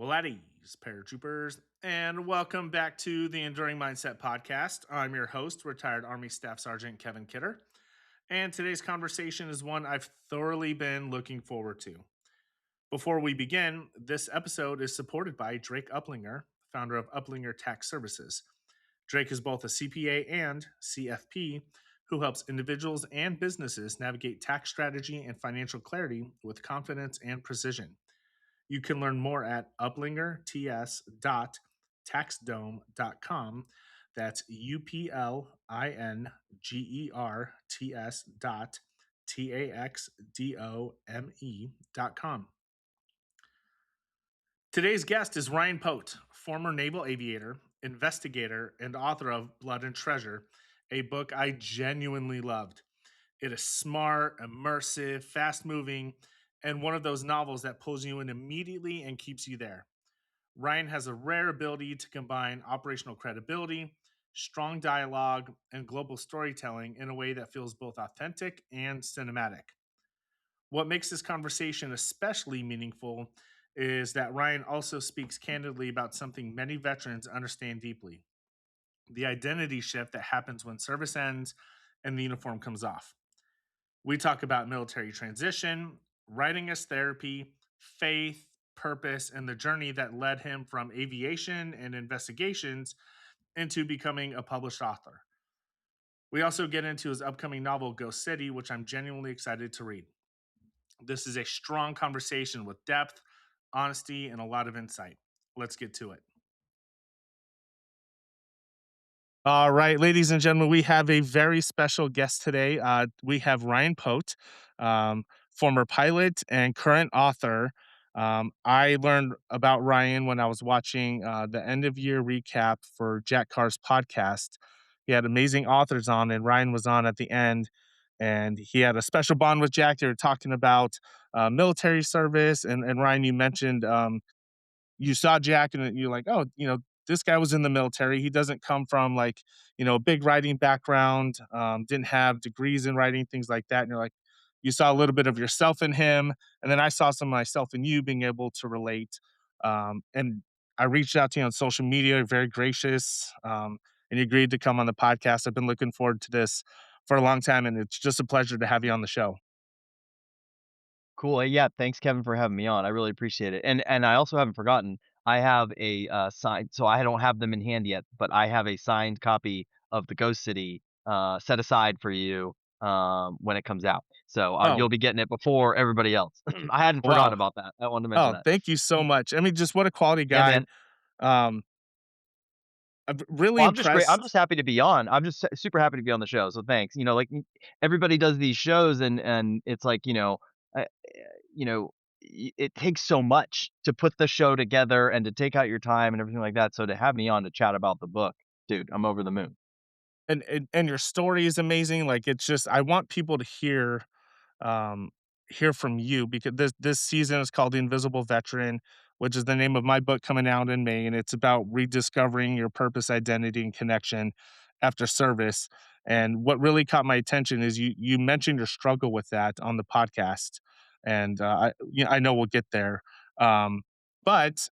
Well, at ease, paratroopers, and welcome back to the Enduring Mindset podcast. I'm your host, retired Army Staff Sergeant Kevin Kidder, and today's conversation is one I've thoroughly been looking forward to. Before we begin, this episode is supported by Drake Uplinger, founder of Uplinger Tax Services. Drake is both a CPA and CFP who helps individuals and businesses navigate tax strategy and financial clarity with confidence and precision. You can learn more at uplingerts.taxdome.com. That's UPLINGERTS.TAXDOME.com. Today's guest is Ryan Pote, former naval aviator, investigator, and author of Blood and Treasure, a book I genuinely loved. It is smart, immersive, fast moving, and one of those novels that pulls you in immediately and keeps you there. Ryan has a rare ability to combine operational credibility, strong dialogue, and global storytelling in a way that feels both authentic and cinematic. What makes this conversation especially meaningful is that Ryan also speaks candidly about something many veterans understand deeply: the identity shift that happens when service ends and the uniform comes off. We talk about military transition, writing as therapy, faith, purpose, and the journey that led him from aviation and investigations into becoming a published author. We also get into his upcoming novel, Ghost City, which I'm genuinely excited to read. This is a strong conversation with depth, honesty, and a lot of insight. Let's get to it. All right, ladies and gentlemen, we have a very special guest today. We have Ryan Pote, um, former pilot and current author. I learned about Ryan when I was watching the end of year recap for Jack Carr's podcast. He had amazing authors on, and Ryan was on at the end. And he had a special bond with Jack. They were talking about military service. And Ryan, you mentioned you saw Jack and you're like, oh, this guy was in the military. He doesn't come from like, a big writing background, didn't have degrees in writing, things like that. And you're like, you saw a little bit of yourself in him. And then I saw some of myself in you being able to relate. And I reached out to you on social media, you're very gracious. And you agreed to come on the podcast. I've been looking forward to this for a long time. And it's just a pleasure to have you on the show. Cool. Yeah, thanks, Kevin, for having me on. I really appreciate it. And I also haven't forgotten, I have a signed, so I don't have them in hand yet, but I have a signed copy of the Ghost City set aside for you when it comes out. So Oh, you'll be getting it before everybody else. I hadn't forgotten wow. about that. I wanted to mention Oh, that. thank you so much. I mean, just what a quality Yeah, guy. man. Um, I'm really Well, I'm just great. I'm impressed. just happy to be on. I'm just super happy to be on the show. So thanks. Like everybody does these shows, and it's like uh, you know, it takes so much to put the show together and to take out your time and everything like that. So to have me on to chat about the book, dude, I'm over the moon. And your story is amazing. Like, it's just I want people to um, hear from you because this season is called The Invisible Veteran, which is the name of my book coming out in May, and it's about rediscovering your purpose, identity, and connection after service. And what really caught my attention is you mentioned your struggle with that on the podcast, and I know we'll get there. Um, but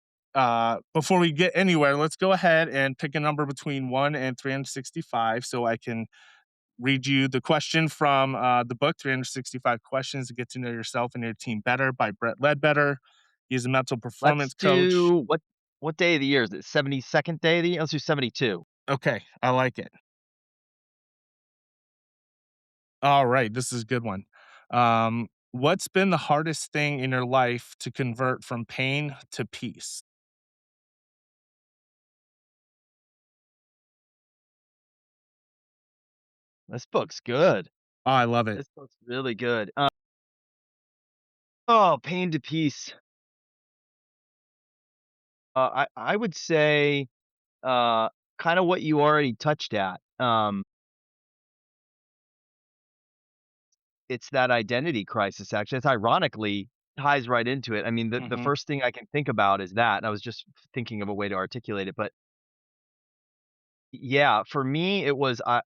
before we get anywhere, let's go ahead and pick a number between 1 and 365, so I can read you the question from the book, 365 Questions to Get to Know Yourself and Your Team Better by Brett Ledbetter. He's a mental performance Let's coach. do what day of the year is it? 72nd day of the year? Let's do 72. Okay, I like it. All right, this is a good one. What's been the hardest thing in your life to convert from pain to peace? This book's good. Oh, I love it. This book's really good. Oh, Pain to Peace. I would say uh, kind of what you already touched at. It's that identity crisis, actually. It's ironically ties right into it. I mean, the Hmm. first thing I can think about is that, and I was just thinking of a way to articulate it, but yeah, for me, it was, I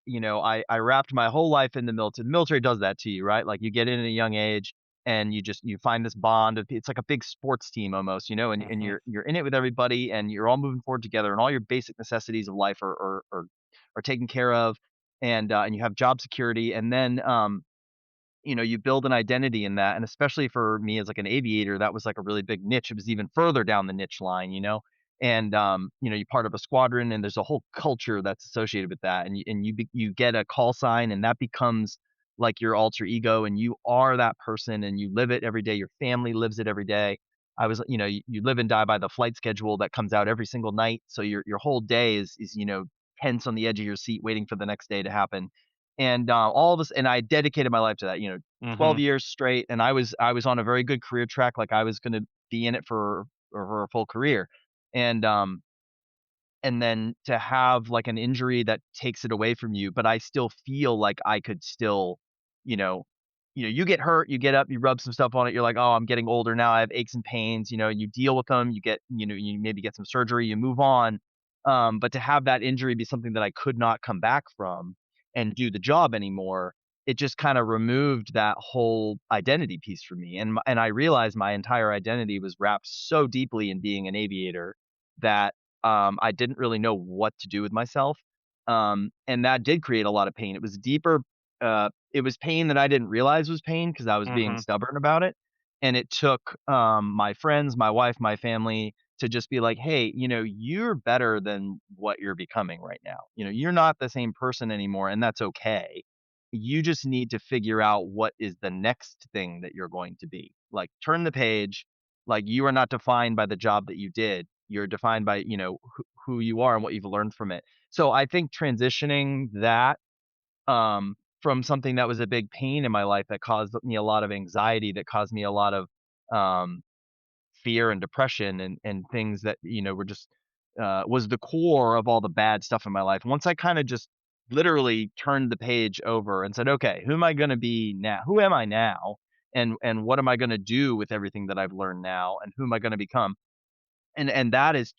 wrapped my whole life in the military. The military does that to you, right? Like, you get in at a young age, and you find this bond of it's like a big sports team almost, and Mhm. you're in it with everybody, and you're all moving forward together, and all your basic necessities of life are taken care of, and you have job security, and then you build an identity in that, and especially for me as like an aviator, that was like a really big niche. It was even further down the niche line. And you're part of a squadron, and there's a whole culture that's associated with that, and you get a call sign, and that becomes like your alter ego, and you are that person, and you live it every day. Your family lives it every day. You live and die by the flight schedule that comes out every single night, so your whole day is tense on the edge of your seat, waiting for the next day to happen. And all of us, and I dedicated my life to that. 12 Mhm. years straight, and I was on a very good career track, like, I was gonna be in it for a full career, and, um and then to have, like, an injury that takes it away from you, but I still feel like I could still, you know you get hurt, you get up, you rub some stuff on it, you're like, "Oh, I'm getting older now, I have aches and pains," you deal with them, you maybe get some surgery, you move on, but to have that injury be something that I could not come back from and do the job anymore, it just kinda removed that whole identity piece for me, and I realized my entire identity was wrapped so deeply in being an aviator that I didn't really know what to do with myself, and that did create a lot of pain. It was deeper. It was pain that I didn't realize was pain because I was being Mhm. stubborn about it, and it took my friends, my wife, my family to just be like, "Hey, you're better than what you're becoming right now. You're not the same person anymore, and that's okay. You just need to figure out what is the next thing that you're going to be. Like, turn the page. Like, you are not defined by the job that you did. You're defined by, who you are and what you've learned from it." So I think transitioning that, from something that was a big pain in my life that caused me a lot of anxiety, that caused me a lot of, um, fear and depression and things that, were just, was the core of all the bad stuff in my life. Once I kinda just literally turned the page over and said, "Okay, who am I gonna be now? Who am I now? And what am I gonna do with everything that I've learned now? And who am I gonna become?" And that is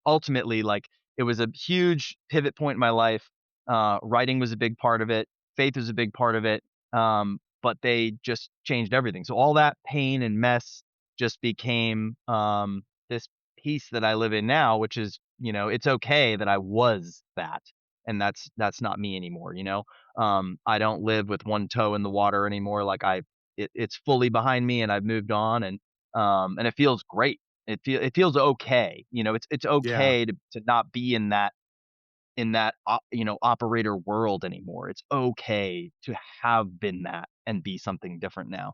ultimately, like, it was a huge pivot point in my life. Writing was a big part of it. Faith was a big part of it. But they just changed everything. So all that pain and mess just became, this piece that I live in now, which is, it's okay that I was that, and that's not me anymore. I don't live with one toe in the water anymore. Like, it's fully behind me, and I've moved on, and it feels great. It feels okay. It's Yeah. okay to not be in that operator world anymore. It's okay to have been that and be something different now.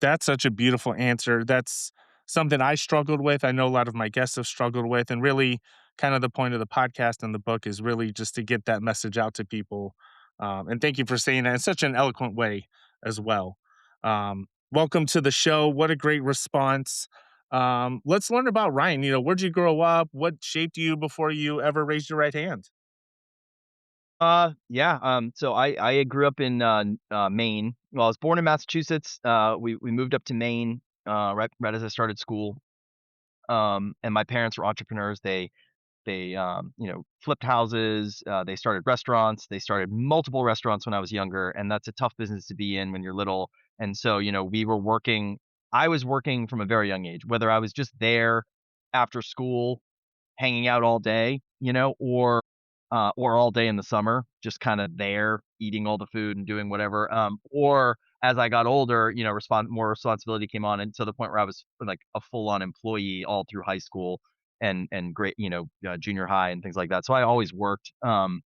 That's such a beautiful answer. That's something I struggled with. I know a lot of my guests have struggled with, and really, kind of the point of the podcast and the book is really just to get that message out to people. And thank you for saying that in such an eloquent way as well. Welcome to the show. What a great response. Let's learn about Ryan. Where'd you grow up? What shaped you before you ever raised your right hand? Yeah, so I grew up in, Maine. Well, I was born in Massachusetts. We moved up to Maine, right as I started school. And my parents were entrepreneurs. They flipped houses, they started restaurants, they started multiple restaurants when I was younger, and that's a tough business to be in when you're little, and so, we were working I was working from a very young age, whether I was just there after school, hanging out all day, or all day in the summer, just kinda there, eating all the food and doing whatever, or as I got older, more responsibility came on, and to the point where I was, like, a full-on employee all through high school and great junior high and things like that, so I always worked, and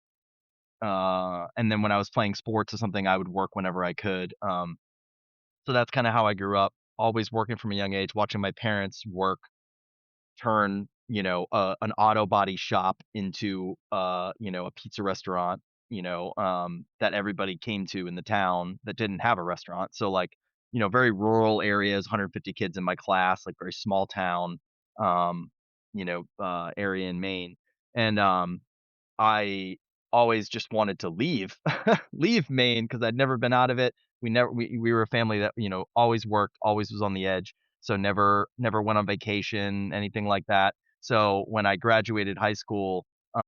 then when I was playing sports or something, I would work whenever I could, so that's kinda how I grew up, always working from a young age, watching my parents work, turn, an auto body shop into, a pizza restaurant, that everybody came to in the town that didn't have a restaurant. So, like, very rural areas, 150 kids in my class, like, very small town, area in Maine. And, I always just wanted to leave, leave Maine because 'cause I'd never been out of it. We were a family that, always worked, always was on the edge, so never went on vacation, anything like that. So when I graduated high school, uh,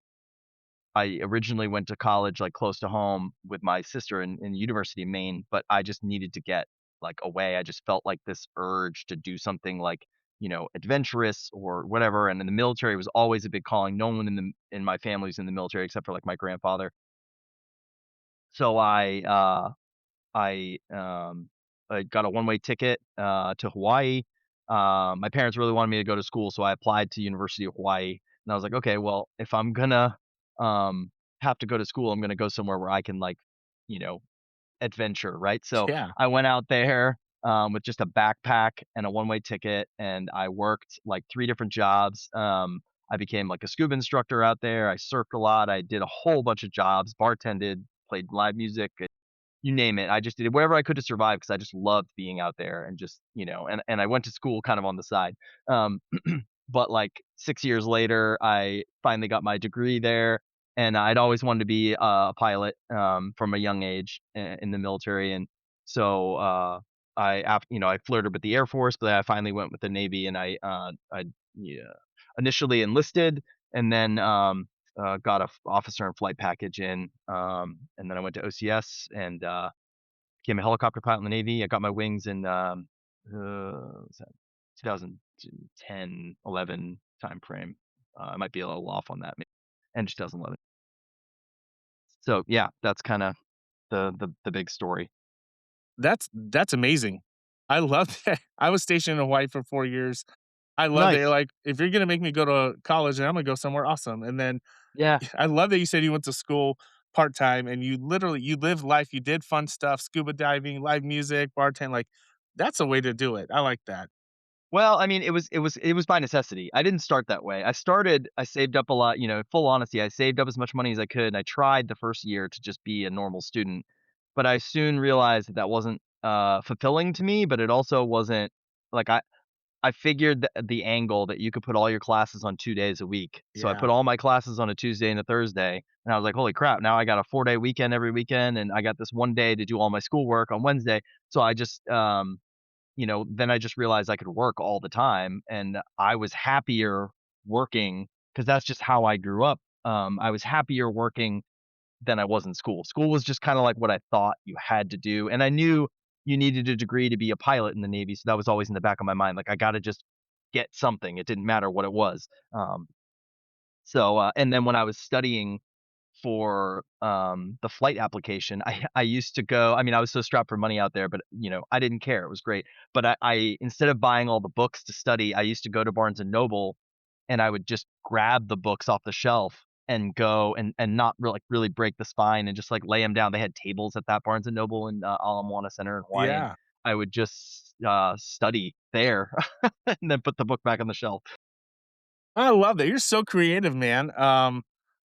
I originally went to college, like, close to home with my sister in University of Maine, but I just needed to get like, away. I just felt like this urge to do something, like, adventurous or whatever, and in the military was always a big calling. No one in my family was in the military except for, like, my grandfather. So I got a one-way ticket, to Hawaii. My parents really wanted me to go to school, so I applied to University of Hawaii, and I was like, "Okay, well, if I'm gonna, um, have to go to school, I'm gonna go somewhere where I can, like, you know, adventure," right? So, Yeah. I went out there, with just a backpack and a one-way ticket, and I worked, like, 3 different jobs. I became, like, a scuba instructor out there, I surfed a lot, I did a whole bunch of jobs, bartended, played live music, you name it. I just did whatever I could to survive because I just loved being out there and just, and I went to school kind of on the side. Um, but like 6 years later, I finally got my degree there, and I'd always wanted to be a pilot, from a young age in the military, and so, I flirted with the Air Force, but I finally went with the Navy, and I yeah, initially enlisted, and then, got a officer and flight package in, and then I went to OCS and, became a helicopter pilot in the Navy. I got my wings in, what was that 2010, 11 time frame. I might be a little off on that, end of 2011. So yeah, that's kind of the big story. That's amazing. I love that. I was stationed in Hawaii for 4 years. I love that you're Nice. like, "If you're gonna make me go to college, then I'm gonna go somewhere awesome." And then Yeah. I love that you said you went to school part-time and you literally you lived life, you did fun stuff, scuba diving, live music, bartend like, that's a way to do it. I like that. Well, I mean, it was by necessity. I didn't start that way. I saved up a lot, full honesty, I saved up as much money as I could, and I tried the first year to just be a normal student, but I soon realized that that wasn't, fulfilling to me, but it also wasn't like, I figured the angle that you could put all your classes on 2 days a week. So I Yeah. put all my classes on a Tuesday and a Thursday, and I was like, "Holy crap, now I got a 4-day weekend every weekend, and I got this 1 day to do all my schoolwork on Wednesday." So I just, then I just realized I could work all the time, and I was happier working because that's just how I grew up. I was happier working than I was in school. School was just kinda like what I thought you had to do, and I knew you needed a degree to be a pilot in the Navy, so that was always in the back of my mind, like, I gotta just get something, it didn't matter what it was. And then when I was studying for, the flight application, I used to go. I mean, I was so strapped for money out there, but, I didn't care, it was great. But I instead of buying all the books to study, I used to go to Barnes& and Noble, and I would just grab the books off the shelf and go and not really break the spine and just, like, lay them down. They had tables at that Barnes& and Noble in, Ala Moana Center in Hawaii, and Yeah. I would just, study there and then put the book back on the shelf. I love that. You're so creative, man.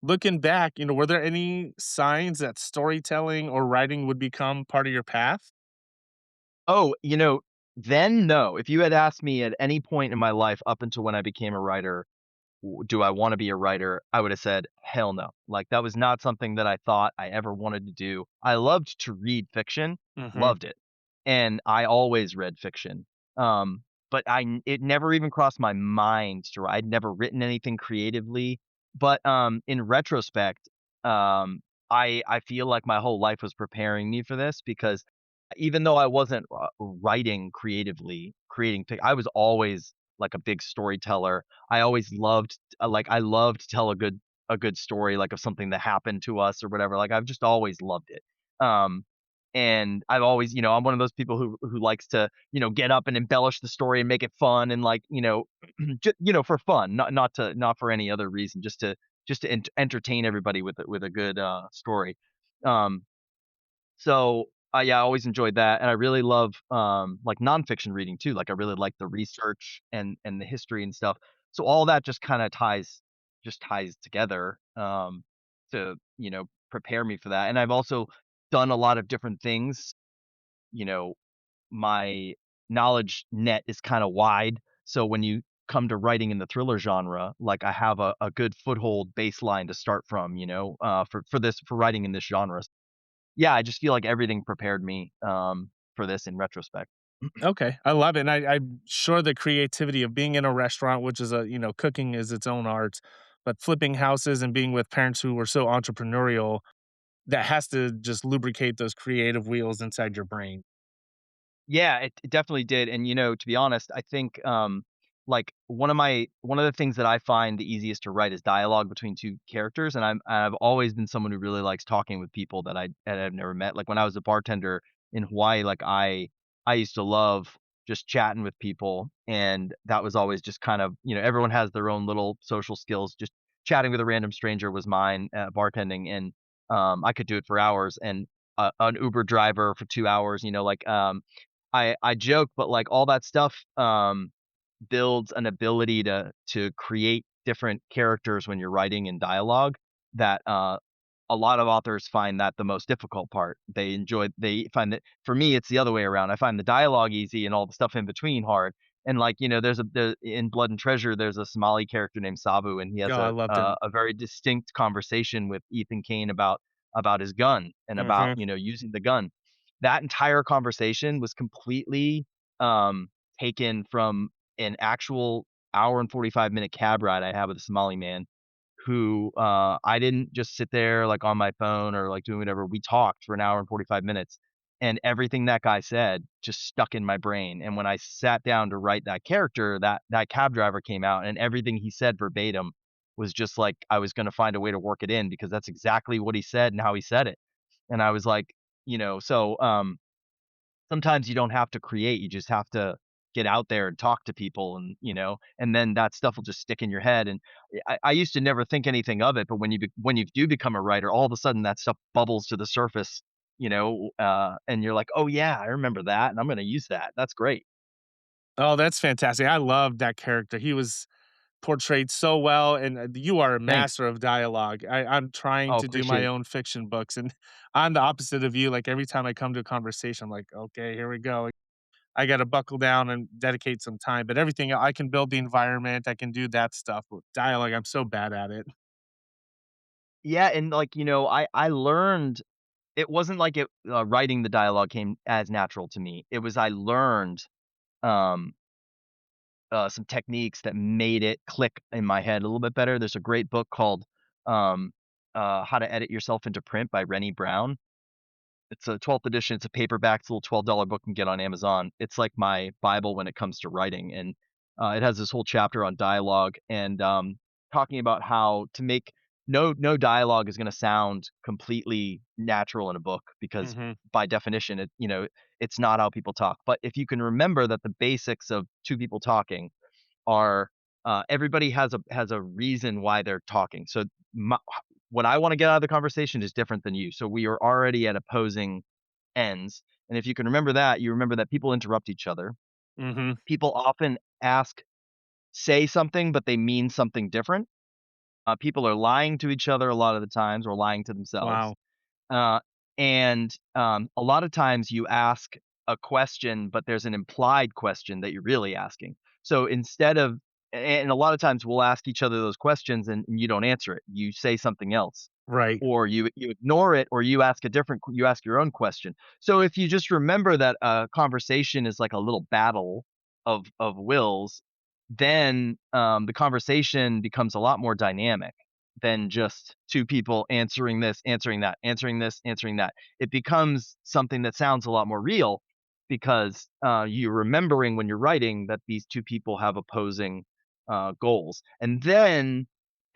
Looking back, were there any signs that storytelling or writing would become part of your path? Oh, then no. If you had asked me at any point in my life up until when I became a writer, do I wanna be a writer? I would have said, "Hell no." Like, that was not something that I thought I ever wanted to do. I loved to read fiction, Mhm. loved it, and I always read fiction. But it never even crossed my mind to write. I'd never written anything creatively, but, in retrospect, I feel like my whole life was preparing me for this because even though I wasn't, writing creatively, I was always, like, a big storyteller. I always loved I loved to tell a good story, like, of something that happened to us or whatever, like, I've just always loved it. Um, and I've always, I'm one of those people who likes to, get up and embellish the story and make it fun and, like, for fun, not for any other reason, just to entertain everybody with a good, story. Um so, yeah, I always enjoyed that, and I really love, like, nonfiction reading too, like, I really like the research and the history and stuff. So all that just kinda ties together, to, prepare me for that, and I've also done a lot of different things. You know, my knowledge net is kinda wide, so when you come to writing in the thriller genre, like, I have a good foothold baseline to start from, for writing in this genre. Yeah, I just feel like everything prepared me, for this in retrospect. Okay, I love it, and I'm sure the creativity of being in a restaurant, which is cooking is its own art, but flipping houses and being with parents who were so entrepreneurial, that has to just lubricate those creative wheels inside your brain. Yeah, it definitely did, and, to be honest, I think, like, one of the things that I find the easiest to write is dialogue between 2 characters, and I've always been someone who really likes talking with people that I've never met. Like, when I was a bartender in Hawaii, like, I used to love just chatting with people, and that was always just kind of everyone has their own little social skills. Just chatting with a random stranger was mine, bartending, and, I could do it for hours, and, an Uber driver for 2 hours, like, I joke, but, like, all that stuff, builds an ability to create different characters when you're writing in dialogue that, a lot of authors find that the most difficult part. They find that for me, it's the other way around. I find the dialogue easy and all the stuff in between hard. And, like, in Blood and Treasure, there's a Somali character named Sabu, and he has Oh, I loved him. a very distinct conversation with Ethan Kane about his gun and about, Mhm. using the gun. That entire conversation was completely, taken from an actual hour and 45-minute cab ride I had with a Somali man who, I didn't just sit there, like, on my phone or, like, doing whatever. We talked for an hour and 45 minutes, and everything that guy said just stuck in my brain, and when I sat down to write that character, that cab driver came out, and everything he said verbatim was just like I was gonna find a way to work it in because that's exactly what he said and how he said it. And I was like, sometimes you don't have to create, you just have to get out there and talk to people and then that stuff will just stick in your head, and I used to never think anything of it, but when you do become a writer, all of a sudden that stuff bubbles to the surface, and you're like, "Oh, yeah, I remember that, and I'm gonna use that. That's great." Oh, that's fantastic. I loved that character. He was portrayed so well, and, you are a Thanks. master of dialogue. I'm trying Oh, to do my appreciate it. own fiction books, and I'm the opposite of you. Like, every time I come to a conversation, I'm like, "Okay, here we go. I gotta buckle down and dedicate some time," but everything I can build the environment, I can do that stuff, but dialogue, I'm so bad at it. Yeah, and, like, I learned it wasn't like writing the dialogue came as natural to me. It was I learned, um some techniques that made it click in my head a little bit better. There's a great book called, um, How to Edit Yourself into Print by Rennie Brown. It's a 12th edition, it's a paperback, it's a little $12 book you can get on Amazon. It's like my Bible when it comes to writing, and, it has this whole chapter on dialogue and, talking about how to make no dialogue is gonna sound completely natural in a book because Mhm. by definition, it's not how people talk. But if you can remember that the basics of 2 people talking are, everybody has a reason why they're talking. So my what I wanna get out of the conversation is different than you. So we are already at opposing ends, and if you can remember that, you remember that people interrupt each other. Mhm. People often say something, but they mean something different. People are lying to each other a lot of the times or lying to themselves. Wow. Uh, a lot of times you ask a question, but there's an implied question that you're really asking. So instead of and a lot of times we'll ask each other those questions and you don't answer it. You say something else, Right. or you ignore it, or you ask your own question. So if you just remember that a conversation is like a little battle of wills, then the conversation becomes a lot more dynamic than just 2 people answering this, answering that, answering this, answering that. It becomes something that sounds a lot more real because, you're remembering when you're writing that these 2 people have opposing, goals. And then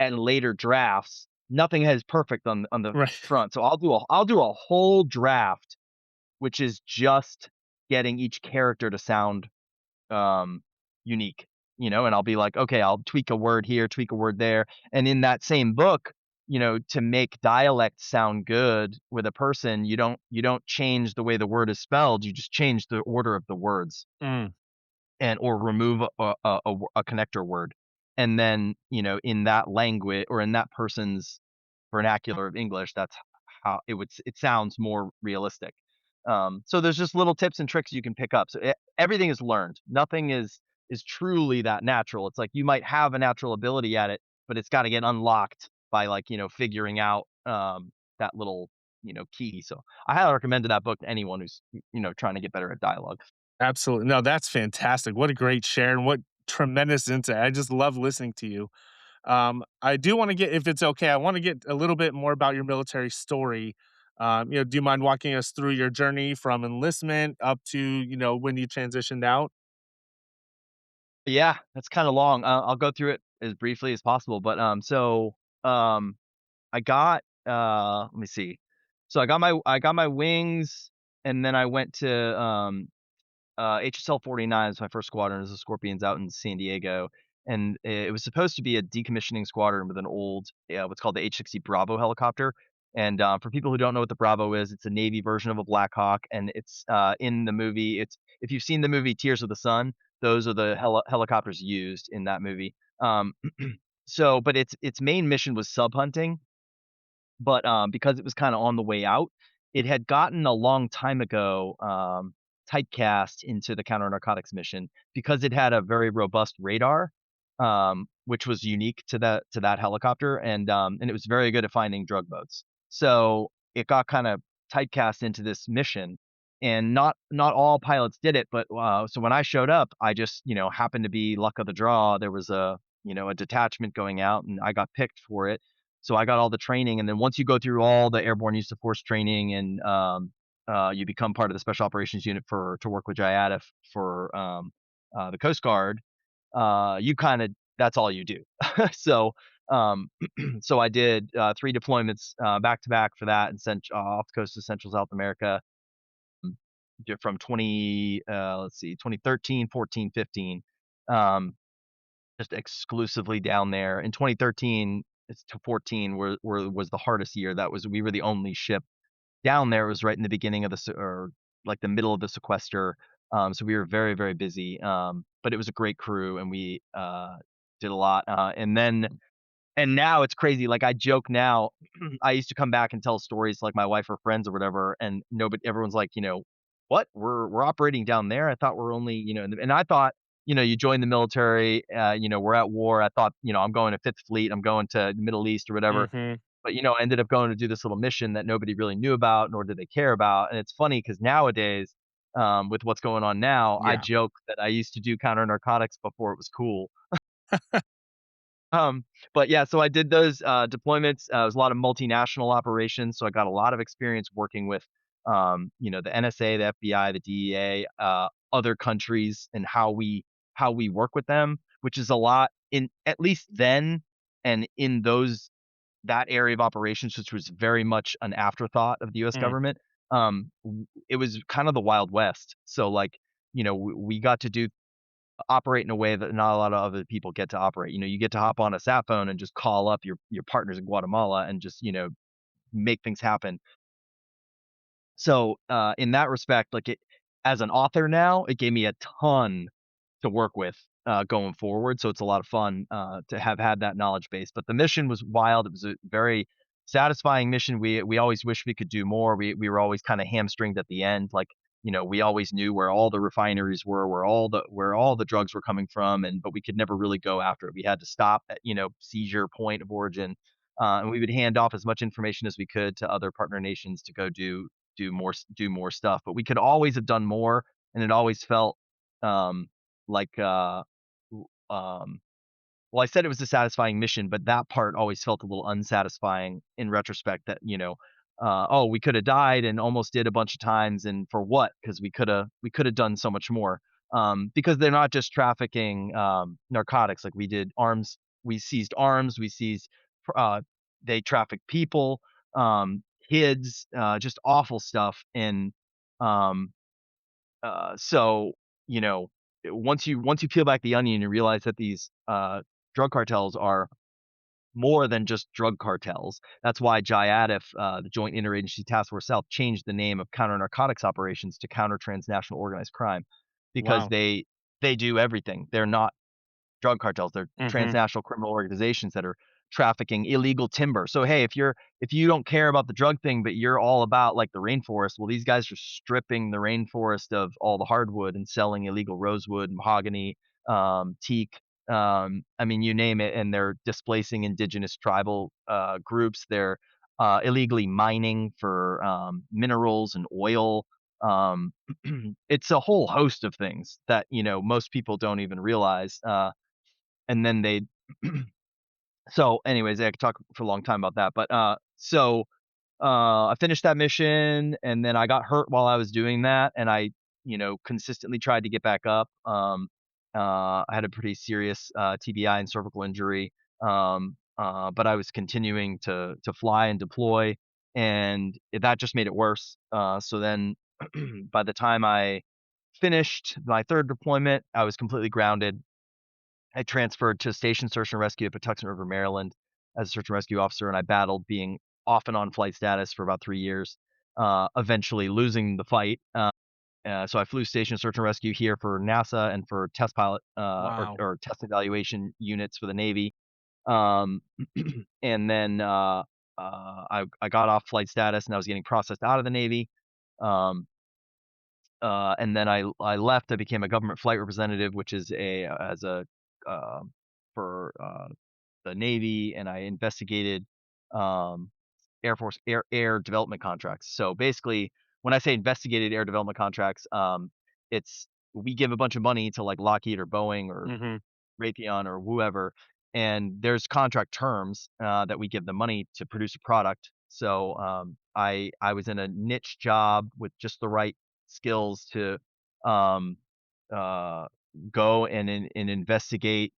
at later drafts, nothing is perfect on the Right. front. So I'll do a whole draft, which is just getting each character to sound um, unique, and I'll be like, okay, I'll tweak a word here, tweak a word there. And in that same book, to make dialect sound good with a person, you don't change the way the word is spelled, you just change the order of the words Mm. and or remove a connector word. And then, in that language or in that person's vernacular of English, that's how it sounds more realistic. So there's just little tips and tricks you can pick up. So everything is learned. Nothing is truly that natural. It's like you might have a natural ability at it, but it's got to get unlocked by like figuring out that little key. So I highly recommend that book to anyone who's trying to get better at dialogue. Absolutely. No, that's fantastic. What a great share and what tremendous insight. I just love listening to you. I do wanna get if it's okay, I wanna get a little bit more about your military story. Do you mind walking us through your journey from enlistment up to, when you transitioned out? Yeah, that's kinda long. I'll go through it as briefly as possible, but, um, I got, let me see. So I got my wings, and then I went to, HSL 49 is my first squadron. It was the Scorpions out in San Diego, and it was supposed to be a decommissioning squadron with an old, what's called the H-60 Bravo helicopter. And for people who don't know what the Bravo is, it's a Navy version of a Black Hawk, and it's in the movie. It's if you've seen the movie Tears of the Sun, those are the helicopters used in that movie. But its main mission was sub hunting, but, because it was kinda on the way out, it had gotten a long time ago, typecast into the counter narcotics mission because it had a very robust radar, which was unique to that helicopter, and it was very good at finding drug boats. So, it got kinda typecast into this mission, and not all pilots did it, but, so when I showed up, I just, happened to be luck of the draw. There was a detachment going out, and I got picked for it. So I got all the training, and then once you go through all the airborne use of force training and, you become part of the special operations unit for to work with JIADF for, the Coast Guard, you kinda that's all you do. So, um, so I did, 3 deployments, back to back for that and sent off the coast of Central South America, mm, from 2013, 14, 15. Um, just exclusively down there. In 2013 it's to 14 was the hardest year. That was we were the only ship down there. It was right in the beginning of the or like the middle of the sequester. So we were very, very busy. But it was a great crew, and we did a lot. And now it's crazy, like, I joke now. I used to come back and tell stories to, like, my wife or friends or whatever, and nobody everyone's like, "What? We're operating down there? I thought we're only" and I thought, you join the military, we're at war. I thought, I'm going to 5th Fleet, I'm going to the Middle East or whatever, Mhm. but, I ended up going to do this little mission that nobody really knew about, nor did they care about, and it's funny because nowadays, with what's going on now, I Yeah. joke that I used to do counter narcotics before it was cool. But yeah, so I did those, deployments. It was a lot of multinational operations, so I got a lot of experience working with, the NSA, the FBI, the DEA, other countries, and how we work with them, which is a lot in at least then, and in that area of operations, which was very much an afterthought of the US Mm. government. It was kind of the Wild West. So like, we got to operate in a way that not a lot of other people get to operate. You get to hop on a sat phone and just call up your partners in Guatemala and just, make things happen. So, in that respect, like, as an author now, it gave me a ton to work with, going forward, so it's a lot of fun, to have had that knowledge base. But the mission was wild. It was a very satisfying mission. We always wish we could do more. We were always kinda hamstringed at the end, like, we always knew where all the refineries were, where all the drugs were coming from, but we could never really go after it. We had to stop at, seizure point of origin, and we would hand off as much information as we could to other partner nations to go do more stuff, but we could always have done more, and it always felt, um, like, w well, I said it was a satisfying mission, but that part always felt a little unsatisfying in retrospect that, "Oh, we coulda died and almost did a bunch of times, and for what? Because we coulda done so much more." Because they're not just trafficking, narcotics, like, we seized arms, we seized uh, they traffic people, kids, just awful stuff, and, um, so, you know, once you peel back the onion, you realize that these, drug cartels are more than just drug cartels. That's why JIADF, the Joint Interagency Task Force South, changed the name of counter narcotics operations to counter transnational organized crime because Wow. they do everything. They're not drug cartels. They're Mhm. transnational criminal organizations that are trafficking illegal timber. So hey, if you don't care about the drug thing, but you're all about like the rainforest, well, these guys are stripping the rainforest of all the hardwood and selling illegal rosewood, mahogany, teak. I mean, you name it, and they're displacing indigenous tribal groups. They're illegally mining for minerals and oil. Um, it's a whole host of things that most people don't even realize. And then they so anyways, I could talk for a long time about that, but, so I finished that mission, and then I got hurt while I was doing that, and I, consistently tried to get back up. I had a pretty serious, TBI and cervical injury, but I was continuing to fly and deploy, and that just made it worse. So then by the time I finished my 3rd deployment, I was completely grounded. I transferred to Station Search and Rescue at Patuxent River, Maryland, as a search and rescue officer, and I battled being off and on flight status for about 3 years, eventually losing the fight. So I flew Station Search and Rescue here for NASA and for test pilot, Wow. or test evaluation units for the Navy. Um, and then, I got off flight status, and I was getting processed out of the Navy. Um, and then I left. I became a government flight representative, which is a as a for the Navy, and I investigated um, Air Force air development contracts. So basically, when I say investigated air development contracts, it's we give a bunch of money to like Lockheed or Boeing or Mhm. Raytheon or whoever, and there's contract terms, that we give them money to produce a product. So, I was in a niche job with just the right skills to, um, uh, go and investigate,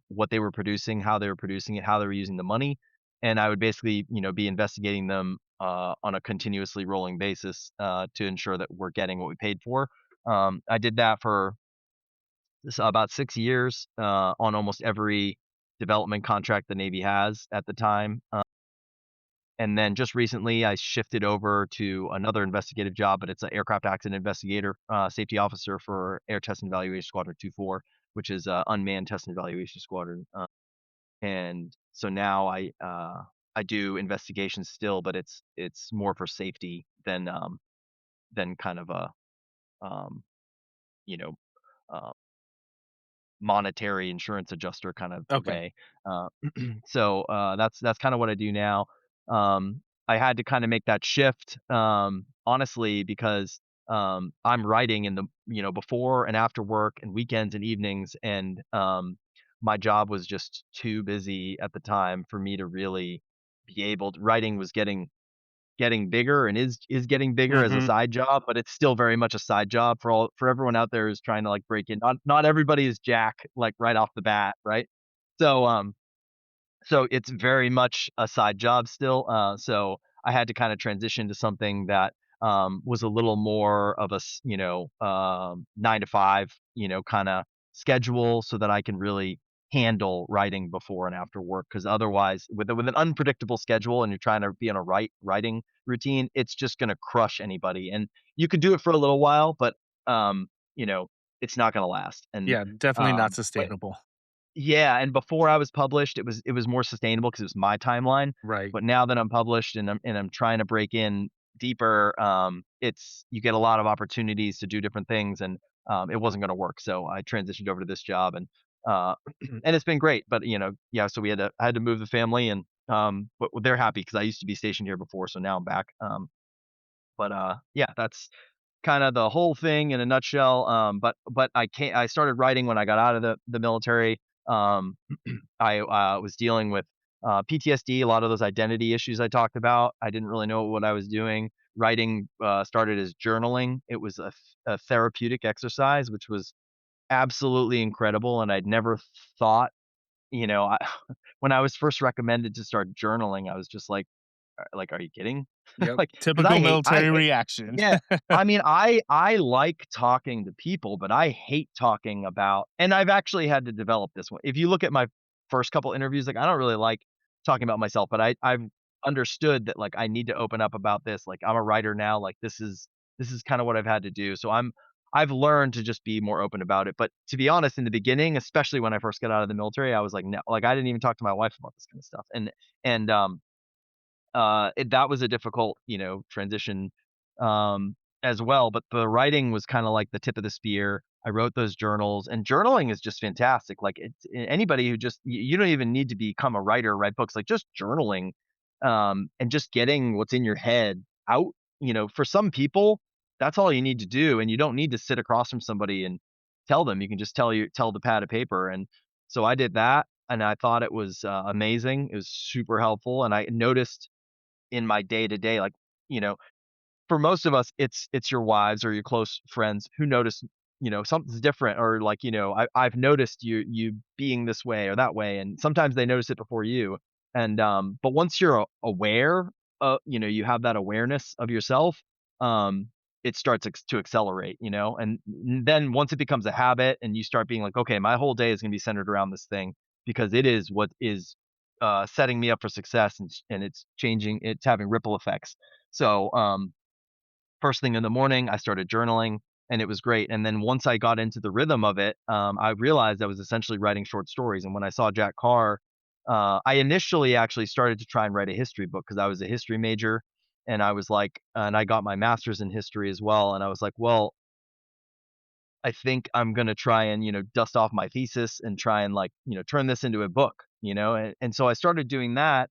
what they were producing, how they were producing it, how they were using the money, and I would basically, be investigating them, on a continuously rolling basis, to ensure that we're getting what we paid for. I did that for about 6 years, on almost every development contract the Navy has at the time, and then just recently, I shifted over to another investigative job, but it's an aircraft accident investigator, safety officer for Air Test and Evaluation Squadron 24, which is a unmanned test and evaluation squadron, and so now I do investigations still, but it's more for safety than kind of a, um, you know, uh monetary insurance adjuster kind of Okay. way. Uh, so, that's kinda what I do now. I had to kinda make that shift, honestly, because, I'm writing in the before and after work and weekends and evenings, and, my job was just too busy at the time for me to really be able to writing was getting bigger and is getting bigger as a Mhm. side job, but it's still very much a side job for everyone out there who's trying to, like, break in. Not everybody is Jack, like, right off the bat, right? So, so it's very much a side job still, so I had to kinda transition to something that, was a little more of a 9 to 5, kinda schedule so that I can really handle writing before and after work. Because otherwise, with an unpredictable schedule and you're trying to be on a writing routine, it's just gonna crush anybody, and you can do it for a little while, but, um, you know, it's not gonna last, Yeah, definitely not but sustainable. yeah, and before I was published, it was more sustainable because it was my timeline, Right. but now that I'm published and I'm trying to break in deeper, it's you get a lot of opportunities to do different things, and, it wasn't gonna work, so I transitioned over to this job, and, uh, and it's been great, but, yeah, so I had to move the family, and, but they're happy because I used to be stationed here before, so now I'm back, but, yeah, that's kinda the whole thing in a nutshell, but I started writing when I got out of the military. I, was dealing with, PTSD, a lot of those identity issues I talked about. I didn't really know what I was doing. Writing, started as journaling. It was a therapeutic exercise, which was absolutely incredible, and I'd never thought, I when I was first recommended to start journaling, I was just like, "Are you kidding?" Yep. Like, because Typical military reaction. yeah. I mean, I like talking to people, but I hate talking about and I've actually had to develop this one. If you look at my first couple interviews, like, I don't really like talking about myself, but I've understood that, like, I need to open up about this. Like, I'm a writer now, like, this is kinda what I've had to do. So I've learned to just be more open about it. But to be honest, in the beginning, especially when I first got out of the military, I was like, "No," like, I didn't even talk to my wife about this kind of stuff. And, that was a difficult, transition, as well, but the writing was kinda like the tip of the spear. I wrote those journals, and journaling is just fantastic, like, anybody who just you don't even need to become a writer, write books, like, just journaling, and just getting what's in your head out, for some people, that's all you need to do, and you don't need to sit across from somebody and tell them, you can just tell the pad of paper, and so I did that, and I thought it was, amazing, it was super helpful, and I noticed in my day to day, like, you know, for most of us, it's your wives or your close friends who notice, something's different, or like, I've noticed you being this way or that way, and sometimes they notice it before you. And but once you're aware, you have that awareness of yourself, um, it starts to accelerate, and then once it becomes a habit and you start being like, okay, my whole day is going to be centered around this thing because it is what is setting me up for success, and it's changing, it's having ripple effects. So first thing in the morning, I started journaling, and it was great. And then once I got into the rhythm of it, I realized I was essentially writing short stories. And when I saw Jack Carr, I initially actually started to try and write a history book because I was a history major, and I was like, and I got my master's in history as well. And I was like, well, I think I'm gonna try and dust off my thesis and try and like turn this into a book, and so I started doing that,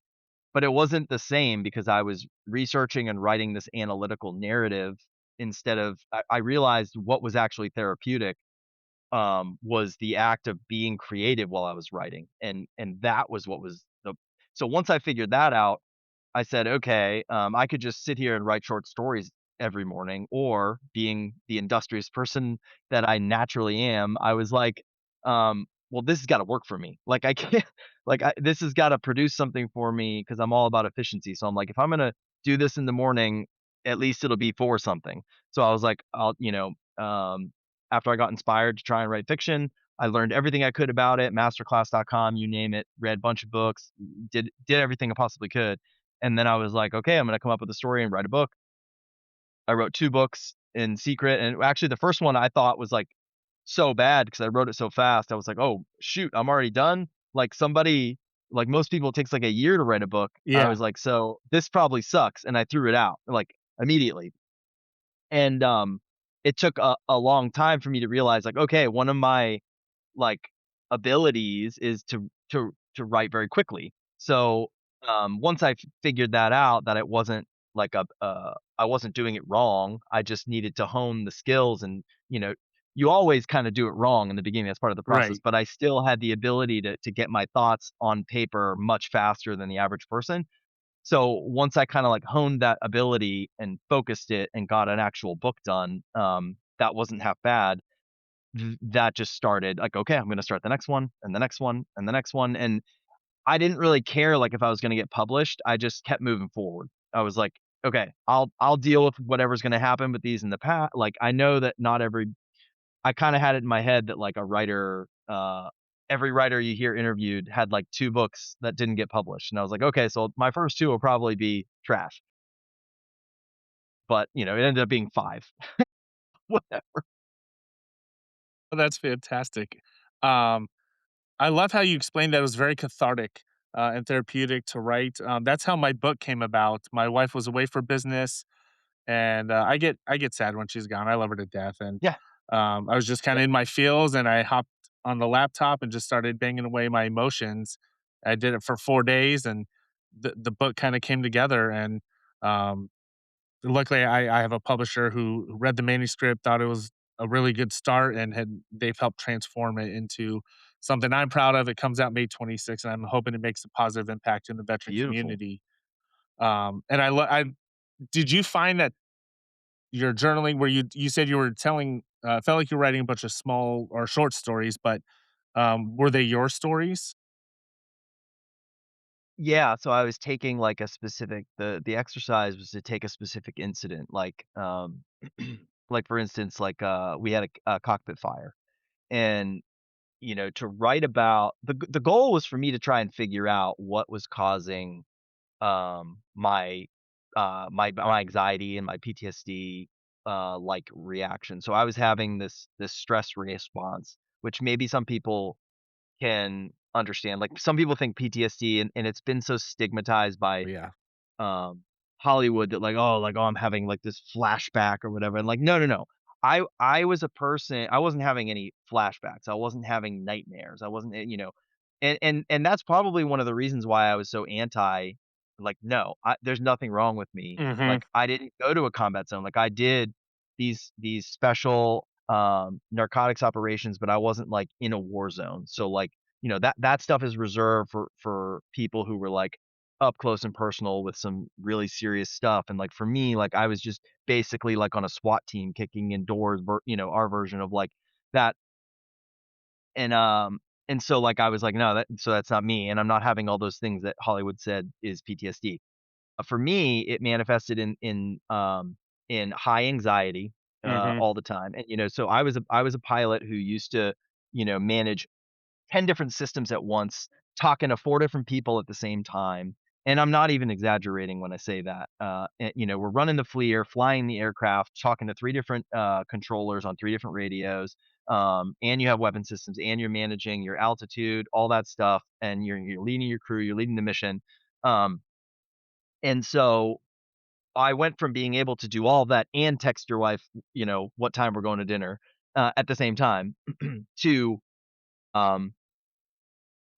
but it wasn't the same because I was researching and writing this analytical narrative instead of I realized what was actually therapeutic, was the act of being creative while I was writing, and that was what was the so once I figured that out, I said, "Okay, I could just sit here and write short stories every morning," or being the industrious person that I naturally am, I was like, "Well, this has gotta work for me." Like, I can't like, this has gotta produce something for me because 'cause I'm all about efficiency, so I'm like, "If I'm gonna do this in the morning, at least it'll be for something." So I was like, after I got inspired to try and write fiction, I learned everything I could about it, masterclass.com, you name it, read a bunch of books, did everything I possibly could. And then I was like, "Okay, I'm gonna come up with a story and write a book." I wrote 2 books in secret, and actually the first one I thought was, like, so bad because I wrote it so fast. I was like, "Oh, shoot, I'm already done?" Like, most people, it takes, like, a year to write a book. I Yeah. was like, "So, this probably sucks," and I threw it out, like, immediately. And, it took a long time for me to realize, like, okay, one of my like, abilities is to write very quickly. So, once I figured that out, that it wasn't like I wasn't doing it wrong, I just needed to hone the skills, and, you know, you always kinda do it wrong in the beginning, that's part of the process, Right. but I still had the ability to get my thoughts on paper much faster than the average person. So, once I kinda, like, honed that ability and focused it and got an actual book done, that wasn't half bad. That just started like, "Okay, I'm gonna start the next one, and the next one, and the next one," and I didn't really care, like, if I was gonna get published, I just kept moving forward. I was like, "Okay, I'll deal with whatever's gonna happen with these in the past." Like, I know that not every I kinda had it in my head that, like, a writer, every writer you hear interviewed had, like, 2 books that didn't get published, and I was like, "Okay, so my first 2 will probably be trash." But, it ended up being 5. Whatever. Oh, that's fantastic. Um, I love how you explained that it was very cathartic, and therapeutic to write. That's how my book came about. My wife was away for business, and, I get sad when she's gone. I love her to death, and, Yeah, I was just kinda yep, in my feels, and I hopped on the laptop and just started banging away my emotions. I did it for 4 days, and the book kinda came together, and, um luckily, I have a publisher who read the manuscript, thought it was a really good start, and they've helped transform it into something I'm proud of. It comes out May 26th, and I'm hoping it makes a positive impact in the veteran beautiful. community. And I did you find that your journaling where you said you were telling felt like you were writing a bunch of small or short stories, but, were they your stories? Yeah, so I was taking, like, a specific the exercise was to take a specific incident, like, like, for instance, like, we had a cockpit fire, and, to write about the goal was for me to try and figure out what was causing, my anxiety and my PTSD, like, reaction. So I was having this stress response, which maybe some people can understand. Like, some people think PTSD, and it's been so stigmatized by Yeah. um, Hollywood that like, "Oh, I'm having, like, this flashback or whatever," and, like, no, no, no. I was a person, I wasn't having any flashbacks, I wasn't having nightmares, I wasn't, and that's probably one of the reasons why I was so anti, like, no, there's nothing wrong with me. Mhm. Like, I didn't go to a combat zone, like, I did these special, narcotics operations, but I wasn't, like, in a war zone, so, like, that stuff is reserved for people who were, like, up close and personal with some really serious stuff, and, like, for me, like, I was just basically, like, on a SWAT team kicking in doors, our version of, like, that, and, so, like, I was like, "No, that's not me, and I'm not having all those things that Hollywood said is PTSD." For me, it manifested in high anxiety, Mhm. all the time, and, so I was a pilot who used to, manage 10 different systems at once, talking to 4 different people at the same time, and I'm not even exaggerating when I say that. We're running the FLIR, flying the aircraft, talking to 3 different, controllers on 3 different radios, and you have weapon systems, and you're managing your altitude, all that stuff, and you're leading your crew, you're leading the mission, um, and so I went from being able to do all of that and text your wife, what time we're going to dinner, at the same time, to, um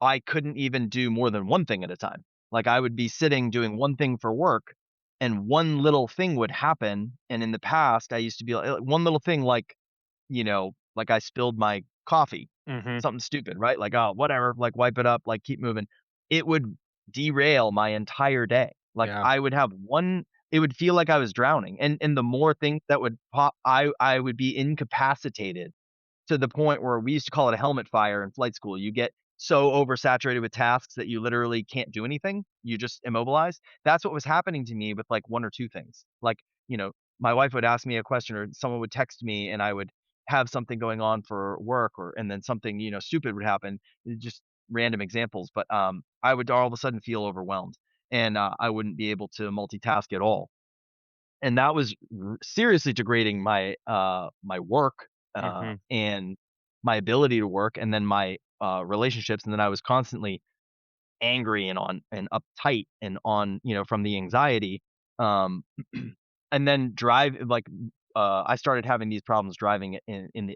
I couldn't even do more than one thing at a time. Like, I would be sitting doing one thing for work, and one little thing would happen, and in the past, I used to be one little thing like I spilled my coffee, Mhm. something stupid, right? Like, "Oh, whatever," like, wipe it up, like, keep moving. It would derail my entire day. Like, Yeah. I would have one it would feel like I was drowning, and the more things that would pop, I would be incapacitated to the point where we used to call it a helmet fire in flight school. You get so oversaturated with tasks that you literally can't do anything. You just immobilize. That's what was happening to me with like 1 or 2 things. Like, my wife would ask me a question or someone would text me and I would have something going on for work and then something, stupid would happen. Just random examples, but I would all of a sudden feel overwhelmed and I wouldn't be able to multitask at all, and that was seriously degrading my work, Mhm. and my ability to work, and then my relationships, and then I was constantly angry and uptight and from the anxiety, um, and then I started having these problems driving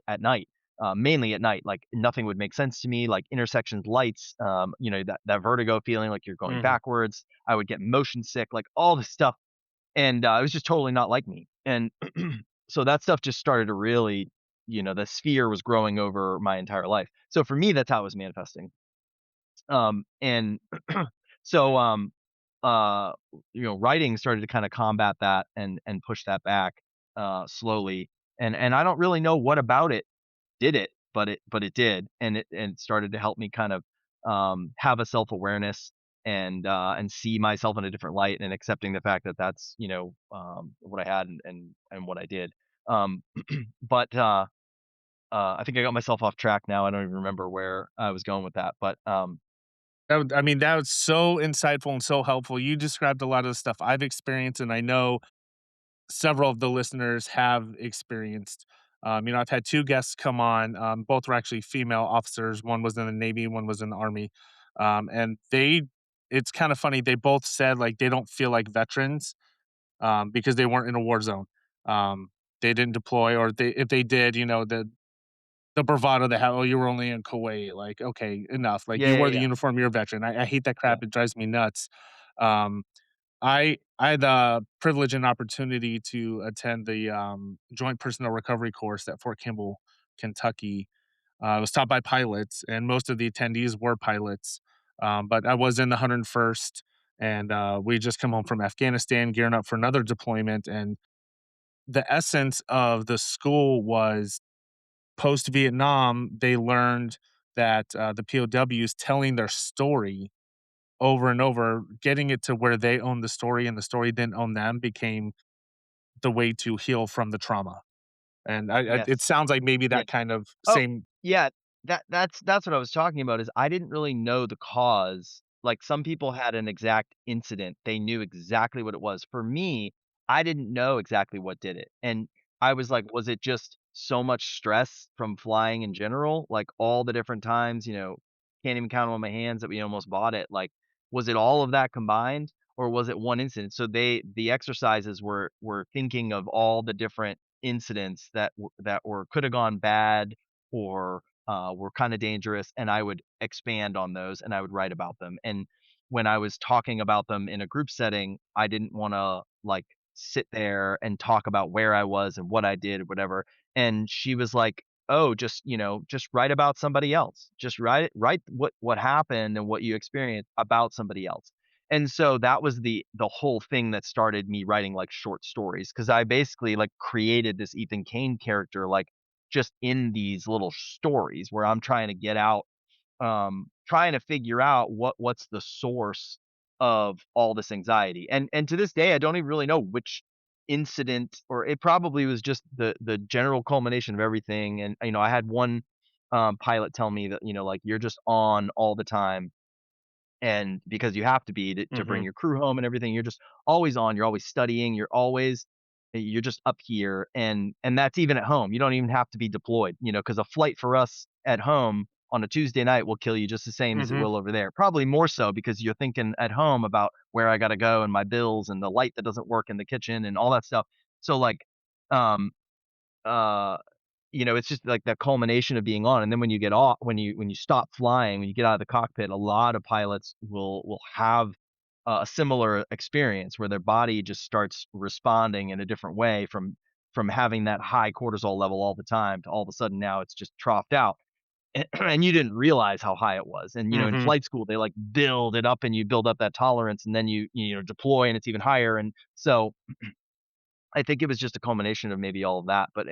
at night, mainly at night. Like, nothing would make sense to me, like intersections, lights, that vertigo feeling like you're going Mhm. backwards. I would get motion sick, like all this stuff, and, it was just totally not like me, and so that stuff just started to really, the sphere was growing over my entire life. So for me, that's how it was manifesting. And so, uh, writing started to kinda combat that and push that back, slowly, and I don't really know what about it did it, but it did, and it started to help me kind of, have a self-awareness and see myself in a different light and accepting the fact that that's, what I had and what I did. Um, but, I think I got myself off track now, I don't even remember where I was going with that, but, I mean, that was so insightful and so helpful. You described a lot of the stuff I've experienced, and I know several of the listeners have experienced. I've had 2 guests come on, both were actually female officers. One was in the Navy, one was in the Army. And it's kind of funny. They both said like they don't feel like veterans because they weren't in a war zone. Um, they didn't deploy, or if they did, the bravado they have. Oh, you were only in Kuwait. Like, okay, enough. Like, yeah, you yeah, wore the yeah, uniform. You're a veteran. I hate that yeah, crap. It drives me nuts. Um, I had the privilege and opportunity to attend the, Joint Personnel Recovery course at Fort Campbell, Kentucky. It was taught by pilots, and most of the attendees were pilots, but I was in the 101st, and, we just come home from Afghanistan, gearing up for another deployment, and the essence of the school was post-Vietnam, they learned that, the POWs telling their story over and over, getting it to where they own the story and the story didn't own them became the way to heal from the trauma. And it yes, sounds like maybe yeah. that kind of Oh, same. yeah, that's what I was talking about, is I didn't really know the cause. Like, some people had an exact incident, they knew exactly what it was. For me, I didn't know exactly what did it, and I was like, was it just so much stress from flying in general? Like, all the different times, can't even count 'em on my hands that we almost bought it. Like, was it all of that combined, or was it one incident? So the exercises were thinking of all the different incidents that were coulda gone bad or were kind of dangerous, and I would expand on those and I would write about them. And when I was talking about them in a group setting, I didn't want to like sit there and talk about where I was and what I did or whatever. And she was like, "Oh, just write about somebody else. Just write what happened and what you experienced about somebody else." And so that was the whole thing that started me writing, like, short stories, because I basically, like, created this Ethan Kane character, like, just in these little stories where I'm trying to get out, trying to figure out what's the source of all this anxiety. And to this day, I don't even really know which incident, or it probably was just the general culmination of everything. And, I had one, pilot tell me that, like, "You're just on all the time, and because you have to be to bring Mhm. your crew home and everything, you're just always on, you're always studying, you're just up here, and that's even at home. You don't even have to be deployed, because a flight for us at home on a Tuesday night will kill you just the same as it Mhm. will over there. Probably more so because you're thinking at home about where I gotta go and my bills and the light that doesn't work in the kitchen and all that stuff. So, like, um, uh it's just like the culmination of being on, and then when you get off, when you stop flying, when you get out of the cockpit, a lot of pilots will have a similar experience where their body just starts responding in a different way from having that high cortisol level all the time to all of a sudden now it's just troughed out, and you didn't realize how high it was. And, in Mhm. flight school, they, like, build it up and you build up that tolerance, and then you deploy and it's even higher, and so I think it was just a culmination of maybe all of that, but,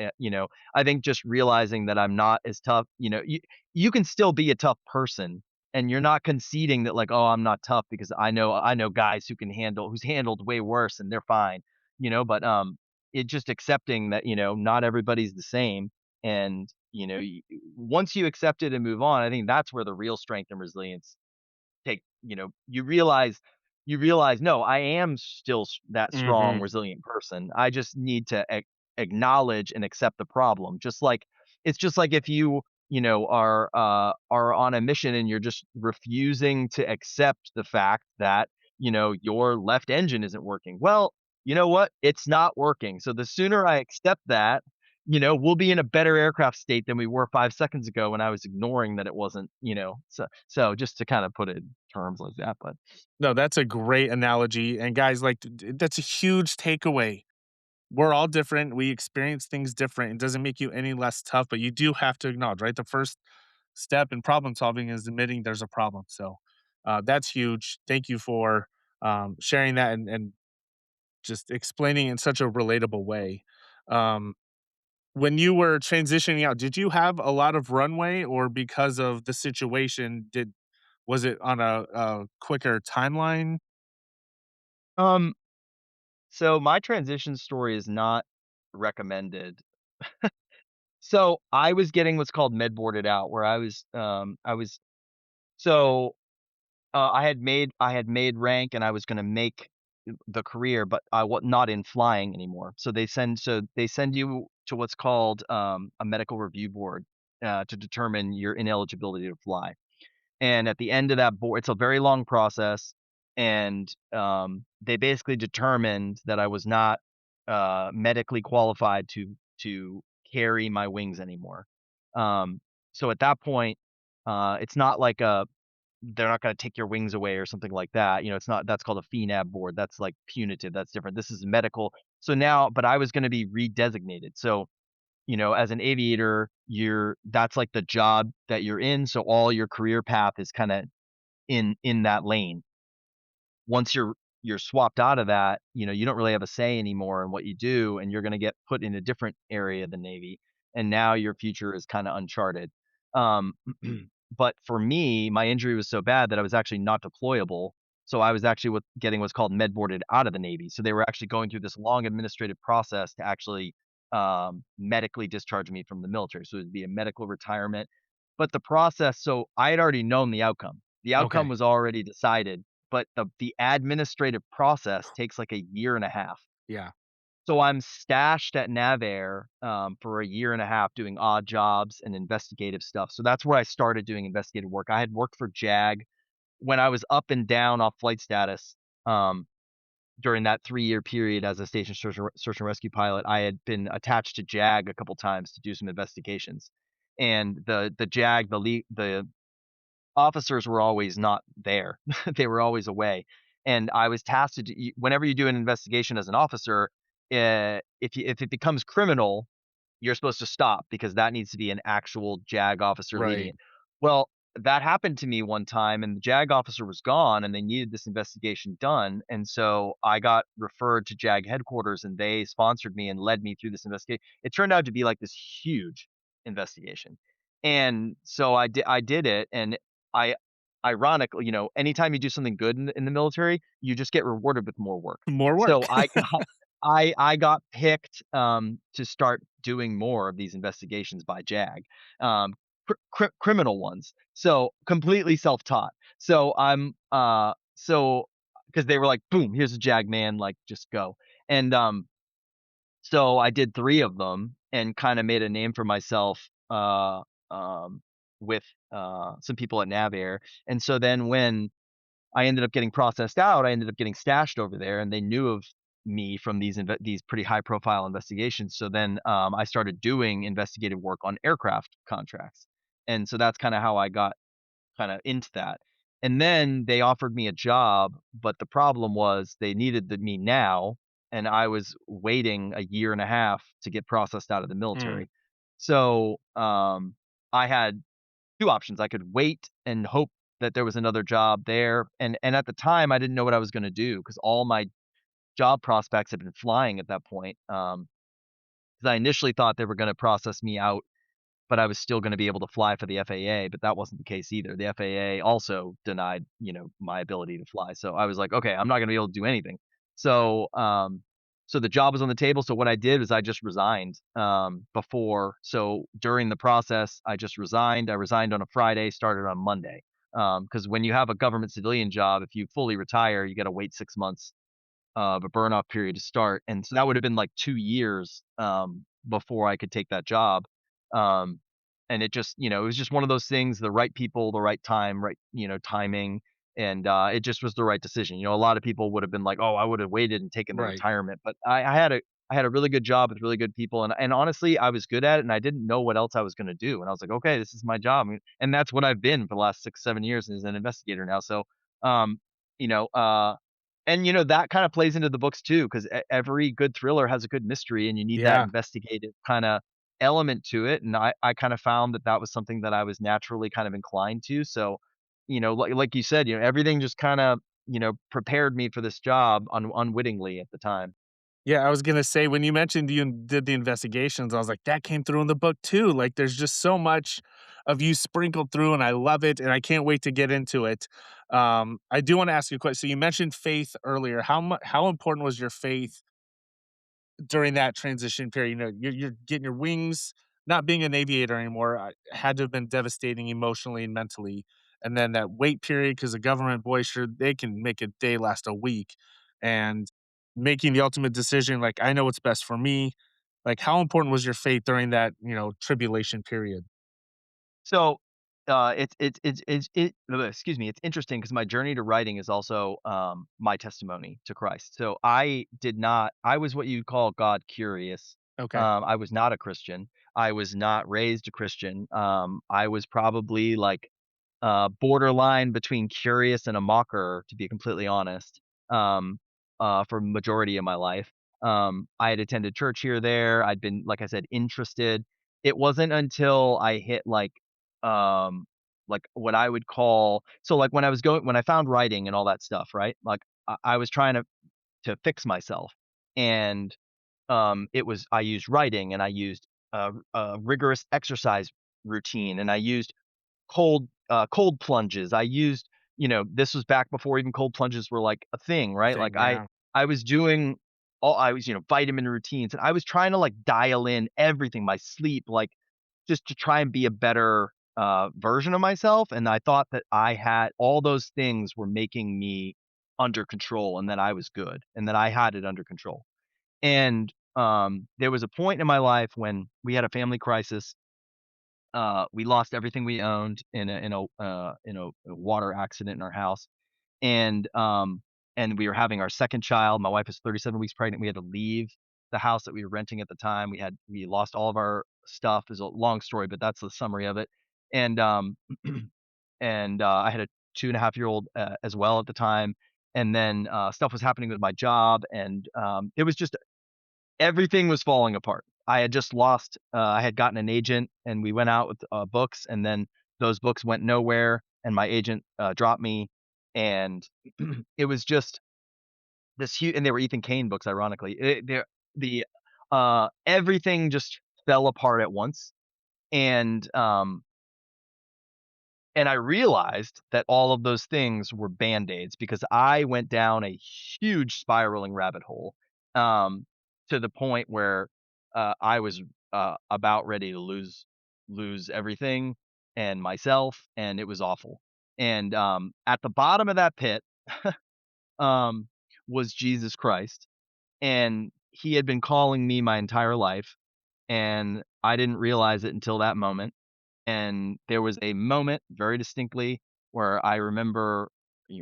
I think just realizing that I'm not as tough. You can still be a tough person, and you're not conceding that, like, "Oh, I'm not tough because I know guys who's handled way worse and they're fine," but, it just accepting that, not everybody's the same, and, once you accept it and move on, I think that's where the real strength and resilience take you realize, "No, I am still that strong, Mhm. resilient person. I just need to acknowledge and accept the problem." It's just like if you are on a mission and you're just refusing to accept the fact that, your left engine isn't working. Well, you know what? It's not working. So the sooner I accept that, we'll be in a better aircraft state than we were 5 seconds ago when I was ignoring that it wasn't, so just to kinda put it in terms like that, but No, that's a great analogy, and guys, like, that's a huge takeaway. We're all different, we experience things different, it doesn't make you any less tough, but you do have to acknowledge, right? The first step in problem solving is admitting there's a problem, so, that's huge. Thank you for, sharing that and just explaining in such a relatable way. Um, when you were transitioning out, did you have a lot of runway, or because of the situation, was it on a quicker timeline? um, so my transition story is not recommended. So, I was getting what's called med boarded out, where I was so, I had made rank and I was gonna make the career, but I was not in flying anymore. So they send you to what's called, a medical review board, to determine your ineligibility to fly. And at the end of that board, it's a very long process, and, they basically determined that I was not, medically qualified to carry my wings anymore. Um, so at that point, it's not like they're not gonna take your wings away or something like that. It's not that's called a FNAB board. That's, like, punitive, that's different. This is medical. So now but I was gonna be redesignated. So, as an aviator, that's, like, the job that you're in, so all your career path is kinda in that lane. Once you're swapped out of that, you don't really have a say anymore in what you do, and you're gonna get put in a different area of the Navy, and now your future is kinda uncharted. Um, but for me, my injury was so bad that I was actually not deployable, so I was actually getting what's called med boarded out of the Navy. So they were actually going through this long administrative process to actually, medically discharge me from the military, so it'd be a medical retirement. But the process, so I had already known the outcome. The outcome Okay, was already decided, but the administrative process takes, like, a year and a half. yeah. So I'm stashed at NavAir, for a year and a half doing odd jobs and investigative stuff. So that's where I started doing investigative work. I had worked for JAG when I was up and down off flight status, during that 3-year period as a station search and rescue pilot. I had been attached to JAG a couple times to do some investigations. And the JAG, the officers were always not there. They were always away, and I was tasked to whenever you do an investigation as an officer, if it becomes criminal, you're supposed to stop because that needs to be an actual JAG officer leading Right. it. Well, that happened to me one time, and the JAG officer was gone, and they needed this investigation done, and so I got referred to JAG headquarters, and they sponsored me and led me through this investigation. It turned out to be, like, this huge investigation, and so I did it, and I ironically, anytime you do something good in the military, you just get rewarded with more work. More work. So I got picked, to start doing more of these investigations by JAG, um, criminal ones. So, completely self-taught. So, because they were like, "Boom, here's a Jag man, like, just go." And, so I did 3 of them and kinda made a name for myself, um, with, some people at NavAir. And so then when I ended up getting processed out, I ended up getting stashed over there, and they knew of me from these pretty high profile investigations. So then, I started doing investigative work on aircraft contracts, and so that's kinda how I got kinda into that. And then they offered me a job, but the problem was they needed me now, and I was waiting a year and a half to get processed out of the Mm, military. So, I had 2 options. I could wait and hope that there was another job there, and at the time, I didn't know what I was gonna do do because all my job prospects had been flying at that point, 'cause I initially thought they were gonna process me out, but I was still gonna be able to fly for the FAA, but that wasn't the case either. The FAA also denied, my ability to fly, so I was like, "Okay, I'm not gonna be able to do anything." So, so the job was on the table, so what I did was I just resigned, during the process, I just resigned. I resigned on a Friday, started on Monday, because when you have a government civilian job, if you fully retire, you gotta wait 6 months of a burn off period to start, and so that would have been like 2 years, before I could take that job, um, and it was just one of those things, the right people, the right time, right, timing, and, it just was the right decision. A lot of people would have been like, "Oh, I would have waited and taken the right. retirement," but I had a really good job with really good people, and honestly, I was good at it, and I didn't know what else I was gonna do, and I was like, "Okay, this is my job," and that's what I've been for the last 6, 7 years as an investigator now, so, um, you know, uh and, that kinda plays into the books too, 'cause every good thriller has a good mystery, and you need that Yeah. investigative kinda element to it, and I kinda found that that was something that I was naturally kind of inclined to, so, like you said, everything just kinda, prepared me for this job unwittingly at the time. Yeah, I was gonna say, when you mentioned you did the investigations, I was like, "That came through in the book too." Like, there's just so much of you sprinkled through, and I love it, and I can't wait to get into it. I do wanna ask you a question. So you mentioned faith earlier. How important was your faith during that transition period? You're getting your wings, not being an aviator anymore, had to have been devastating emotionally and mentally, and then that wait period, because the government, boy, sure, they can make a day last a week, and making the ultimate decision, like, "I know what's best for me." Like, how important was your faith during that, tribulation period? So, excuse me, it's interesting because my journey to writing is also, my testimony to Christ. So I was what you'd call God curious. Okay. I was not a Christian. I was not raised a Christian. I was probably like, borderline between curious and a mocker, to be completely honest, um, for majority of my life. I had attended church here or there. I'd been, like I said, interested. It wasn't until I hit like what I would call like when I found writing and all that stuff, right? Like I was trying to fix myself, and I used writing, and I used a rigorous exercise routine, and I used cold plunges. I used this was back before even cold plunges were, like, a thing, right? Thing, Like, yeah. I was doing I was, vitamin routines, and I was trying to, like, dial in everything, my sleep, like, just to try and be a better, version of myself, and I thought that I had all those things were making me under control, and that I was good, and that I had it under control. And, there was a point in my life when we had a family crisis. We lost everything we owned in a water accident in our house, and, we were having our 2nd child. My wife was 37 weeks pregnant. We had to leave the house that we were renting at the time. We lost all of our stuff. It's a long story, but that's the summary of it. And, I had a 2.5-year-old, as well at the time, and then, stuff was happening with my job, and, it was just everything was falling apart. I had just lost I had gotten an agent, and we went out with, books, and then those books went nowhere, and my agent, dropped me, and it was just this huge, and they were Ethan Kane books, ironically. The everything just fell apart at once, and, um and I realized that all of those things were Band-Aids because I went down a huge spiraling rabbit hole, um, to the point where, I was, about ready to lose everything and myself, and it was awful. And, at the bottom of that pit, um, was Jesus Christ, and he had been calling me my entire life, and I didn't realize it until that moment. And there was a moment very distinctly where I remember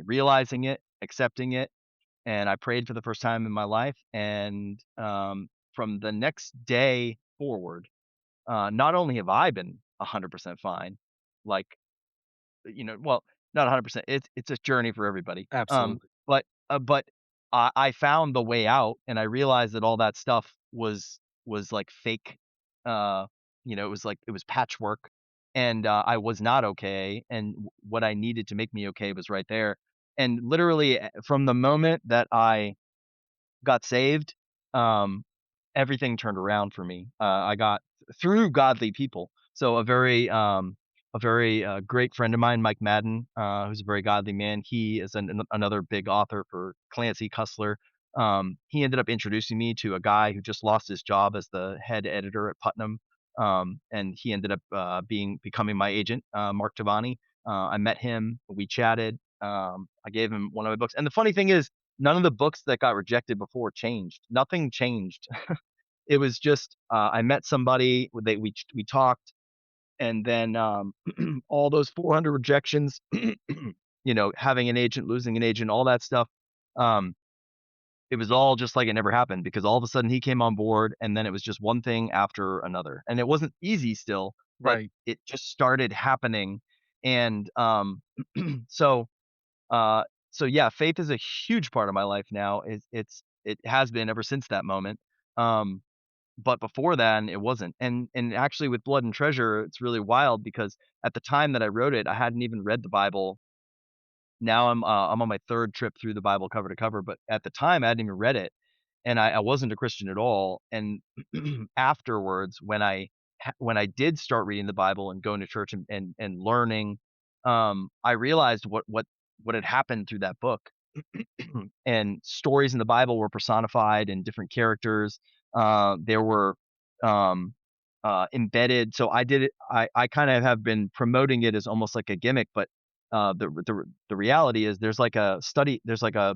realizing it, accepting it, and I prayed for the first time in my life. And from the next day forward, not only have I been 100% fine, like, well, not 100%. It's a journey for everybody. Absolutely. But I found the way out, and I realized that all that stuff was like fake. Uh, it was like it was patchwork, and I was not okay. And what I needed to make me okay was right there. And literally, from the moment that I got saved, um, everything turned around for me. I got through godly people. So a very great friend of mine, Mike Madden, who's a very godly man. He is another big author for Clancy Cussler. He ended up introducing me to a guy who just lost his job as the head editor at Putnam, and he ended up becoming my agent, Mark Giovanni. I met him. We chatted. I gave him one of my books. And the funny thing is, none of the books that got rejected before changed. Nothing changed. It was just, I met somebody, we talked, and then, all those 400 rejections, having an agent, losing an agent, all that stuff, um, it was all just like it never happened because all of a sudden he came on board, and then it was just one thing after another. And it wasn't easy still, but Right. it just started happening. And, so uh, so yeah, faith is a huge part of my life now. It has been ever since that moment. Um, but before then, it wasn't. And actually, with Blood and Treasure, it's really wild because at the time that I wrote it, I hadn't even read the Bible. Now I'm on my third trip through the Bible cover to cover, but at the time, I hadn't even read it, and I wasn't a Christian at all. And afterwards, when I did start reading the Bible and going to church and learning, I realized what had happened through that book. And stories in the Bible were personified in different characters. There were um, embedded. So I did it. I kind of have been promoting it as almost like a gimmick, but the reality is there's like a study. There's like a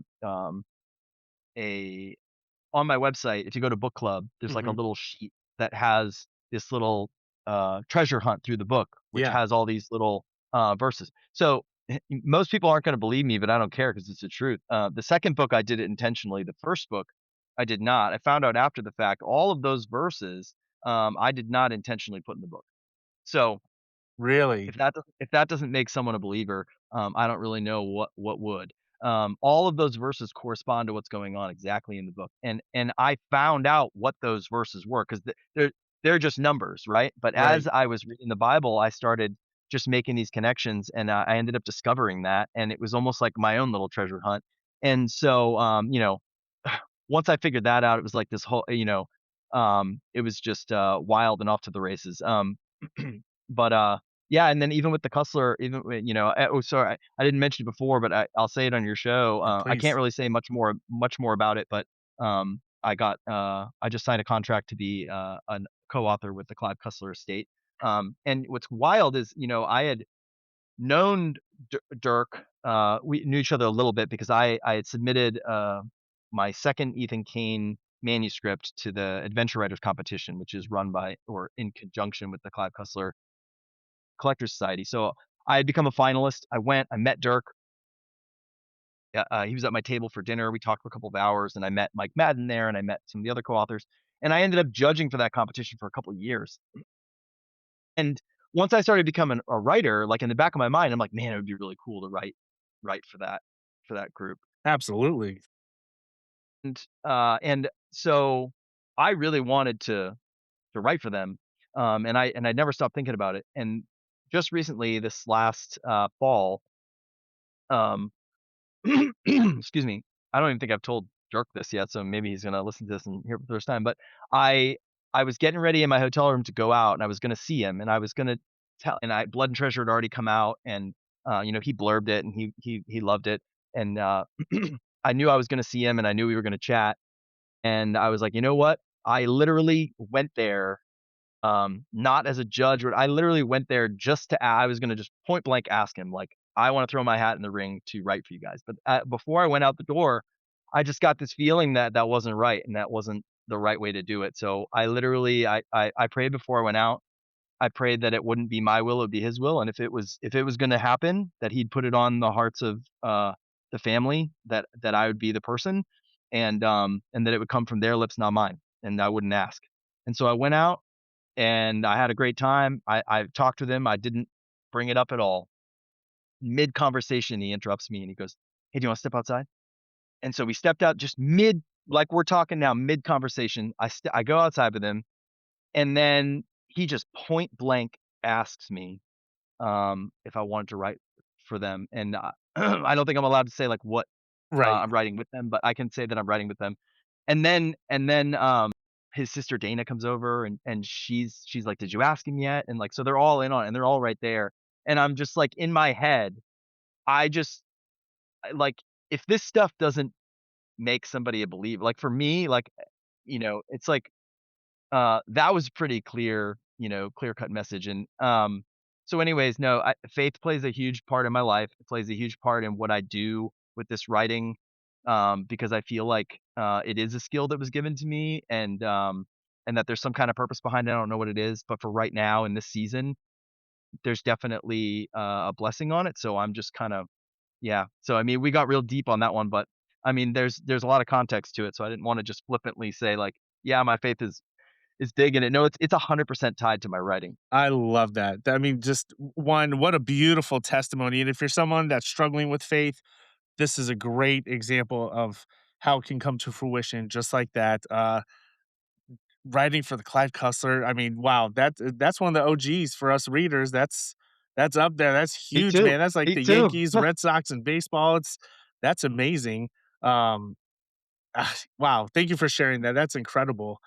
on my website, if you go to book club, there's like a Hmm. little sheet that has this little, treasure hunt through the book, which Yeah. has all these little, verses. So, most people aren't gonna believe me, but I don't care because it's the truth. The second book, I did it intentionally. The first book, I did not. I found out after the fact, all of those verses, I did not intentionally put in the book. So Really. if that doesn't make someone a believer, I don't really know what would. All of those verses correspond to what's going on exactly in the book, and I found out what those verses were because they're just numbers, right? But as Right. I was reading the Bible, I started just making these connections, and I ended up discovering that, and it was almost like my own little treasure hunt. And so, once I figured that out, it was like this whole, it was just wild and off to the races. But yeah, and then even with the Cussler, even with, oh, sorry, I didn't mention it before, but I'll say it on your show. Yeah, I can't please. really say much more about it, but I just signed a contract to be a co-author with the Clive Cussler estate. And what's wild is, I had known Dirk. We knew each other a little bit because I had submitted my second Ethan Kane manuscript to the Adventure Writers competition, which is run by or in conjunction with the Clive Cussler Collectors Society. So I had become a finalist. I went, I met Dirk. He was at my table for dinner. We talked for a couple of hours, and I met Mike Madden there, and I met some of the other co-authors. And I ended up judging for that competition for a couple of years. And once I started becoming a writer, like in the back of my mind, I'm like, man, it would be really cool to write for that group. Absolutely. And so I really wanted to write for them. And I never stopped thinking about it. And just recently this last, fall, um excuse me. I don't even think I've told Dirk this yet, so maybe he's gonna listen to this and hear it for the first time, but I I was getting ready in my hotel room to go out, and I was gonna see him, and I was gonna tell and I Blood and Treasure had already come out, and, he blurbed it, and he loved it, and, I knew I was gonna see him, and I knew we were gonna chat, and I was like, "You know what?" I literally went there, not as a judge, but I literally went there just to I was gonna just point blank ask him, like, "I wanna throw my hat in the ring to write for you guys." But, before I went out the door, I just got this feeling that that wasn't right, and that wasn't the right way to do it. So I literally I prayed before I went out. I prayed that it wouldn't be my will, it would be his will, and if it was gonna happen, that he'd put it on the hearts of, the family, that I would be the person, and that it would come from their lips, not mine, and I wouldn't ask. And so I went out and I had a great time. I talked with him. I didn't bring it up at all. Mid conversation, he interrupts me and he goes, "Hey, do you want to step outside?" And so we stepped out just mid, like we're talking now, mid conversation. I go outside with him, and then he just point blank asks me if I wanted to write for them, and I don't think I'm allowed to say like what Right. I'm writing with them, but I can say that I'm writing with them. And then, his sister Dana comes over and she's like, "Did you ask him yet?" And, like, so they're all in on it, and they're all right there. And I'm just like, in my head, I just like, if this stuff doesn't make somebody a believer like, for me, like, it's like that was pretty clear, clear-cut message, and, so anyways, no, faith plays a huge part in my life. It plays a huge part in what I do with this writing, because I feel like, it is a skill that was given to me and that there's some kind of purpose behind it. I don't know what it is, but for right now in this season, there's definitely, a blessing on it, so I'm just kinda yeah. So, I mean, we got real deep on that one, but, I mean, there's a lot of context to it, so I didn't wanna just flippantly say, like, "Yeah, my faith is big in it." No, it's 100% tied to my writing. I love that. I mean, just one, what a beautiful testimony. And if you're someone that's struggling with faith, this is a great example of how it can come to fruition just like that. Writing for the Clive Cussler, I mean, wow, that's one of the OGs for us readers. That's up there. That's Me huge, too. man. That's like Me the too. Yankees, Red Sox, and baseball. That's amazing. Um, wow, thank you for sharing that. That's incredible.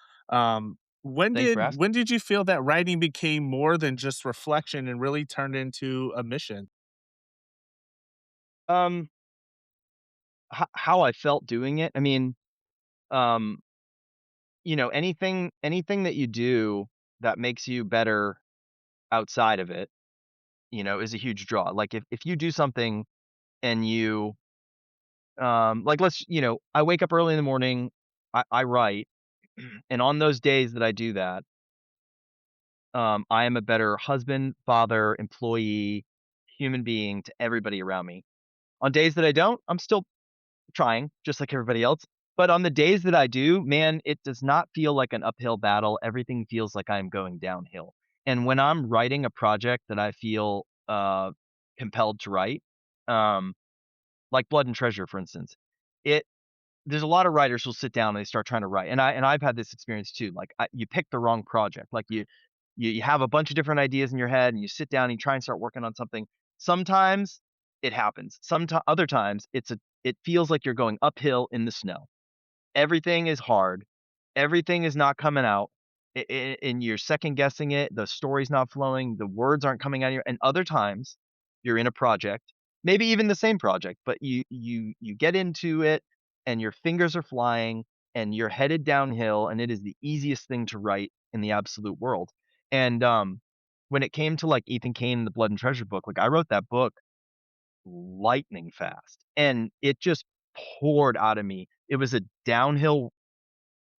When Thanks did for when asking. did you feel that writing became more than just reflection and really turned into a mission? Um, how I felt doing it, I mean, um, anything that you do that makes you better outside of it, is a huge draw. Like, if you do something and like, I wake up early in the morning, I write, and on those days that I do that, I am a better husband, father, employee, human being to everybody around me. On days that I don't, I'm still trying, just like everybody else. But on the days that I do, man, it does not feel like an uphill battle. Everything feels like I'm going downhill. And when I'm writing a project that I feel compelled to write, um, like Blood and Treasure, for instance, it there's a lot of writers who'll sit down and they start trying to write, and I've had this experience too. Like, you pick the wrong project. Like, you have a bunch of different ideas in your head, and you sit down and you try and start working on something. Sometimes it happens. Other times it feels like you're going uphill in the snow. Everything is hard. Everything is not coming out, and you're second guessing it. The story's not flowing. The words aren't coming out of your. And other times, you're in a project, maybe even the same project, but you get into it, and your fingers are flying, and you're headed downhill, and it is the easiest thing to write in the absolute world. And when it came to like Ethan Kane and the Blood and Treasure book, like I wrote that book lightning fast, and it just poured out of me. It was a downhill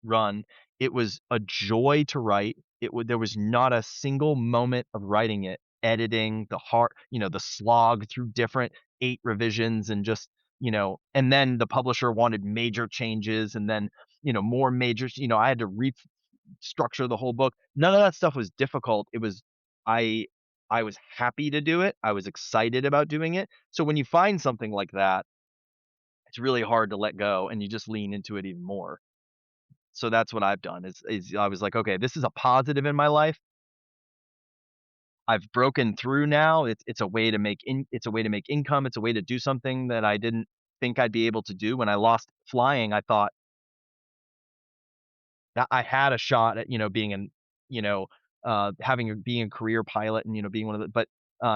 run. It was a joy to write. There was not a single moment of writing it, editing, the slog through different 8 revisions and just, and then the publisher wanted major changes and then, more majors, I had to restructure the whole book. None of that stuff was difficult. I I was happy to do it. I was excited about doing it. So when you find something like that, it's really hard to let go and you just lean into it even more. So that's what I've done is I was like, "Okay, this is a positive in my life. I've broken through now. It's a way to it's a way to make income. It's a way to do something that I didn't think I'd be able to do. When I lost flying, I thought that I had a shot at, being you know, being a career pilot and, being one of the, but,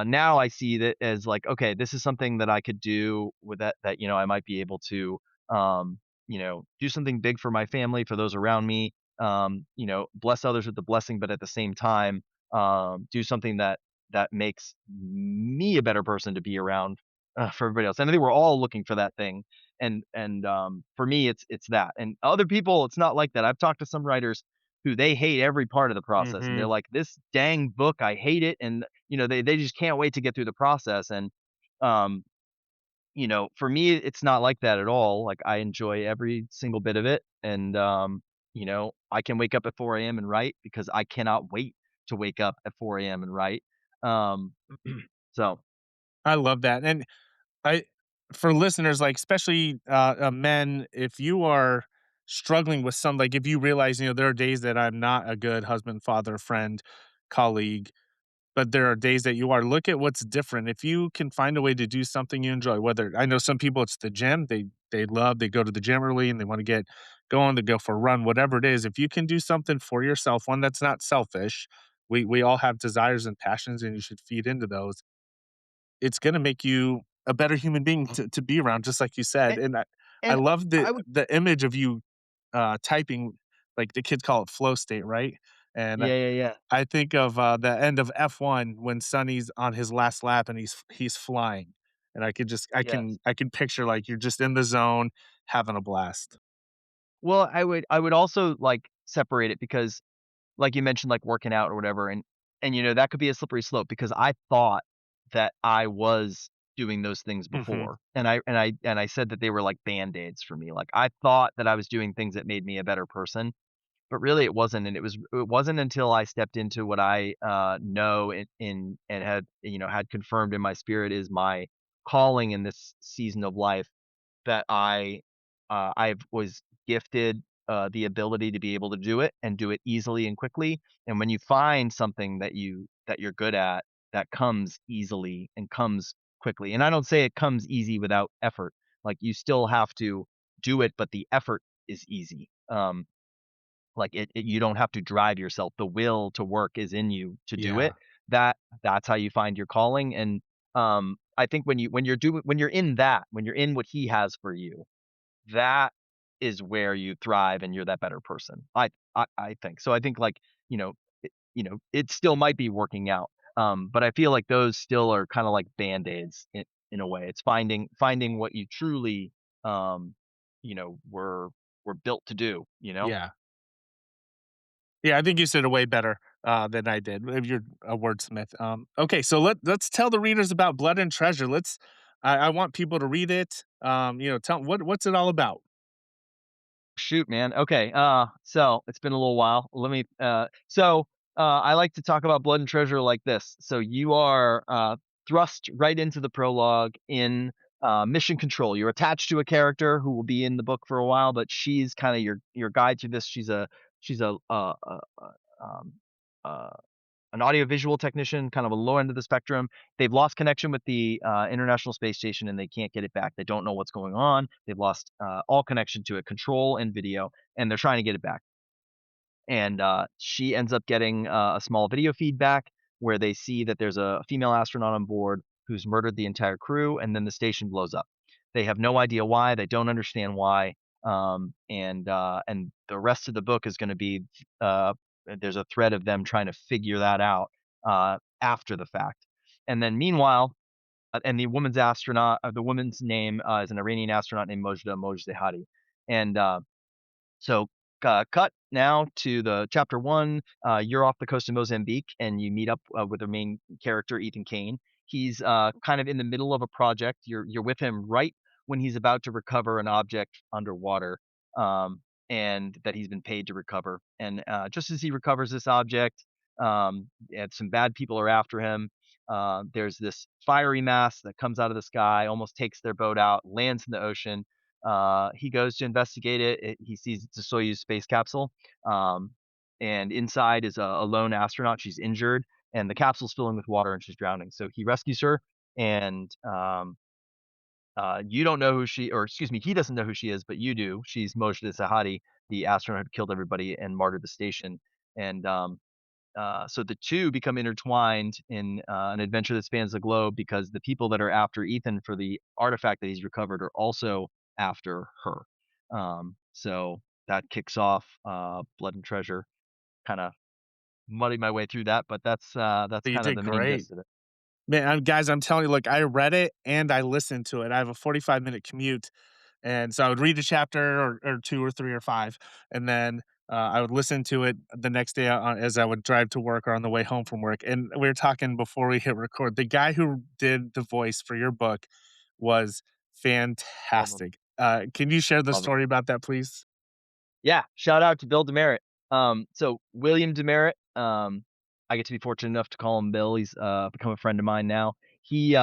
now I see that as like, okay, this is something that I could do with that, I might be able to, um, do something big for my family, for those around me, bless others with the blessing, but at the same time, do something that makes me a better person to be around, for everybody else. And I think we're all looking for that thing, for me, it's that. And other people, it's not like that. I've talked to some writers who they hate every part of the process, and they're Mhm. like, "This dang book, I hate it," and, they just can't wait to get through the process, and, um, for me, it's not like that at all. Like, I enjoy every single bit of it, and, I can wake up at 4 AM and write because I cannot wait to wake up at 4 AM and write. Um, so I love that, and I for listeners, like, especially, men, if you are struggling with some like, if you realize, there are days that I'm not a good husband, father, friend, colleague, but there are days that you are, look at what's different. If you can find a way to do something you enjoy, whether I know some people, it's the gym, they go to the gym early and they wanna get going, they go for a run, whatever it is. If you can do something for yourself, one that's not selfish, we all have desires and passions, and you should feed into those. It's gonna make you a better human being to be around, just like you said, and and I and love I would the image of you, typing, like, the kids call it flow state, right? And yeah, yeah, yeah. I think of, the end of F1 when Sonny's on his last lap and he's flying, and I could just Yes. I can picture, like, you're just in the zone having a blast. Well, I would also, like, separate it because, like you mentioned, like, working out or whatever, and, that could be a slippery slope because I thought that I was doing those things Mhm. before, and I said that they were like Band-Aids for me. Like, I thought that I was doing things that made me a better person, but really it wasn't, and it wasn't until I stepped into what I, know and had confirmed in my spirit is my calling in this season of life that I was gifted, the ability to be able to do it and do it easily and quickly, and when you find something that you're good at, that comes easily and comes quickly, and I don't say it comes easy without effort, like, you still have to do it, but the effort is easy, like, you don't have to drive yourself, the will to work is in you to do Yeah. it, that's how you find your calling, and, I think when you're in that, when you're in what he has for you, that is where you thrive and you're that better person. I think. So I think, like, it still might be working out, but I feel like those still are kinda like Band-Aids in a way. It's finding what you truly, um, were built to do, you know? Yeah. Yeah, I think you said it way better, than I did. You're a wordsmith. Okay, so let's tell the readers about Blood and Treasure. I want people to read it. Tell what's it all about? Shoot, man. Okay. So it's been a little while. I like to talk about Blood and Treasure like this. So you are thrust right into the prologue in mission control. You're attached to a character who will be in the book for a while, but she's kind of your guide through this. She's um, uh, an audiovisual technician, kind of a low end of the spectrum. They've lost connection with the International Space Station and they can't get it back. They don't know what's going on. They've lost all connection to it, control and video, and they're trying to get it back. And she ends up getting a small video feedback where they see that there's a female astronaut on board who's murdered the entire crew, and then the station blows up. They have no idea why. They don't understand why. And the rest of the book is going to be there's a thread of them trying to figure that out after the fact. And then meanwhile, and the woman's name is an Iranian astronaut named Mojdehati, and so, cut now to the chapter 1, you're off the coast of Mozambique, and you meet up, with the main character, Ethan Kane. He's, kind of in the middle of a project. You're with him right when he's about to recover an object underwater, um, and that he's been paid to recover. And, just as he recovers this object, and some bad people are after him. There's this fiery mass that comes out of the sky, almost takes their boat out, lands in the ocean. He goes to investigate it. He sees it's a Soyuz space capsule, um, and inside is a lone astronaut. She's injured, and the capsule's filling with water and she's drowning. So he rescues her, and you don't know who she, or excuse me, he doesn't know who she is, but you do. She's Mojda Sahadi, the astronaut who killed everybody and martyred the station. And so the two become intertwined in an adventure that spans the globe because the people that are after Ethan for the artifact that he's recovered are also after her. So that kicks off Blood and Treasure. Kind of muddy my way through that, but that's But you kind of did the main great. gist of it. Man, guys, I'm telling you, look, I read it and I listened to it. I have a 45-minute commute, and so I would read a chapter or 2 or 3 or 5, and then, I would listen to it the next day, as I would drive to work or on the way home from work, and we were talking before we hit record. The guy who did the voice for your book was Love him, fantastic. Can you share the love him. story about that, please? Yeah, shout out to Bill Demerit. So William Demerit, I get to be fortunate enough to call him Bill. He's become a friend of mine now. He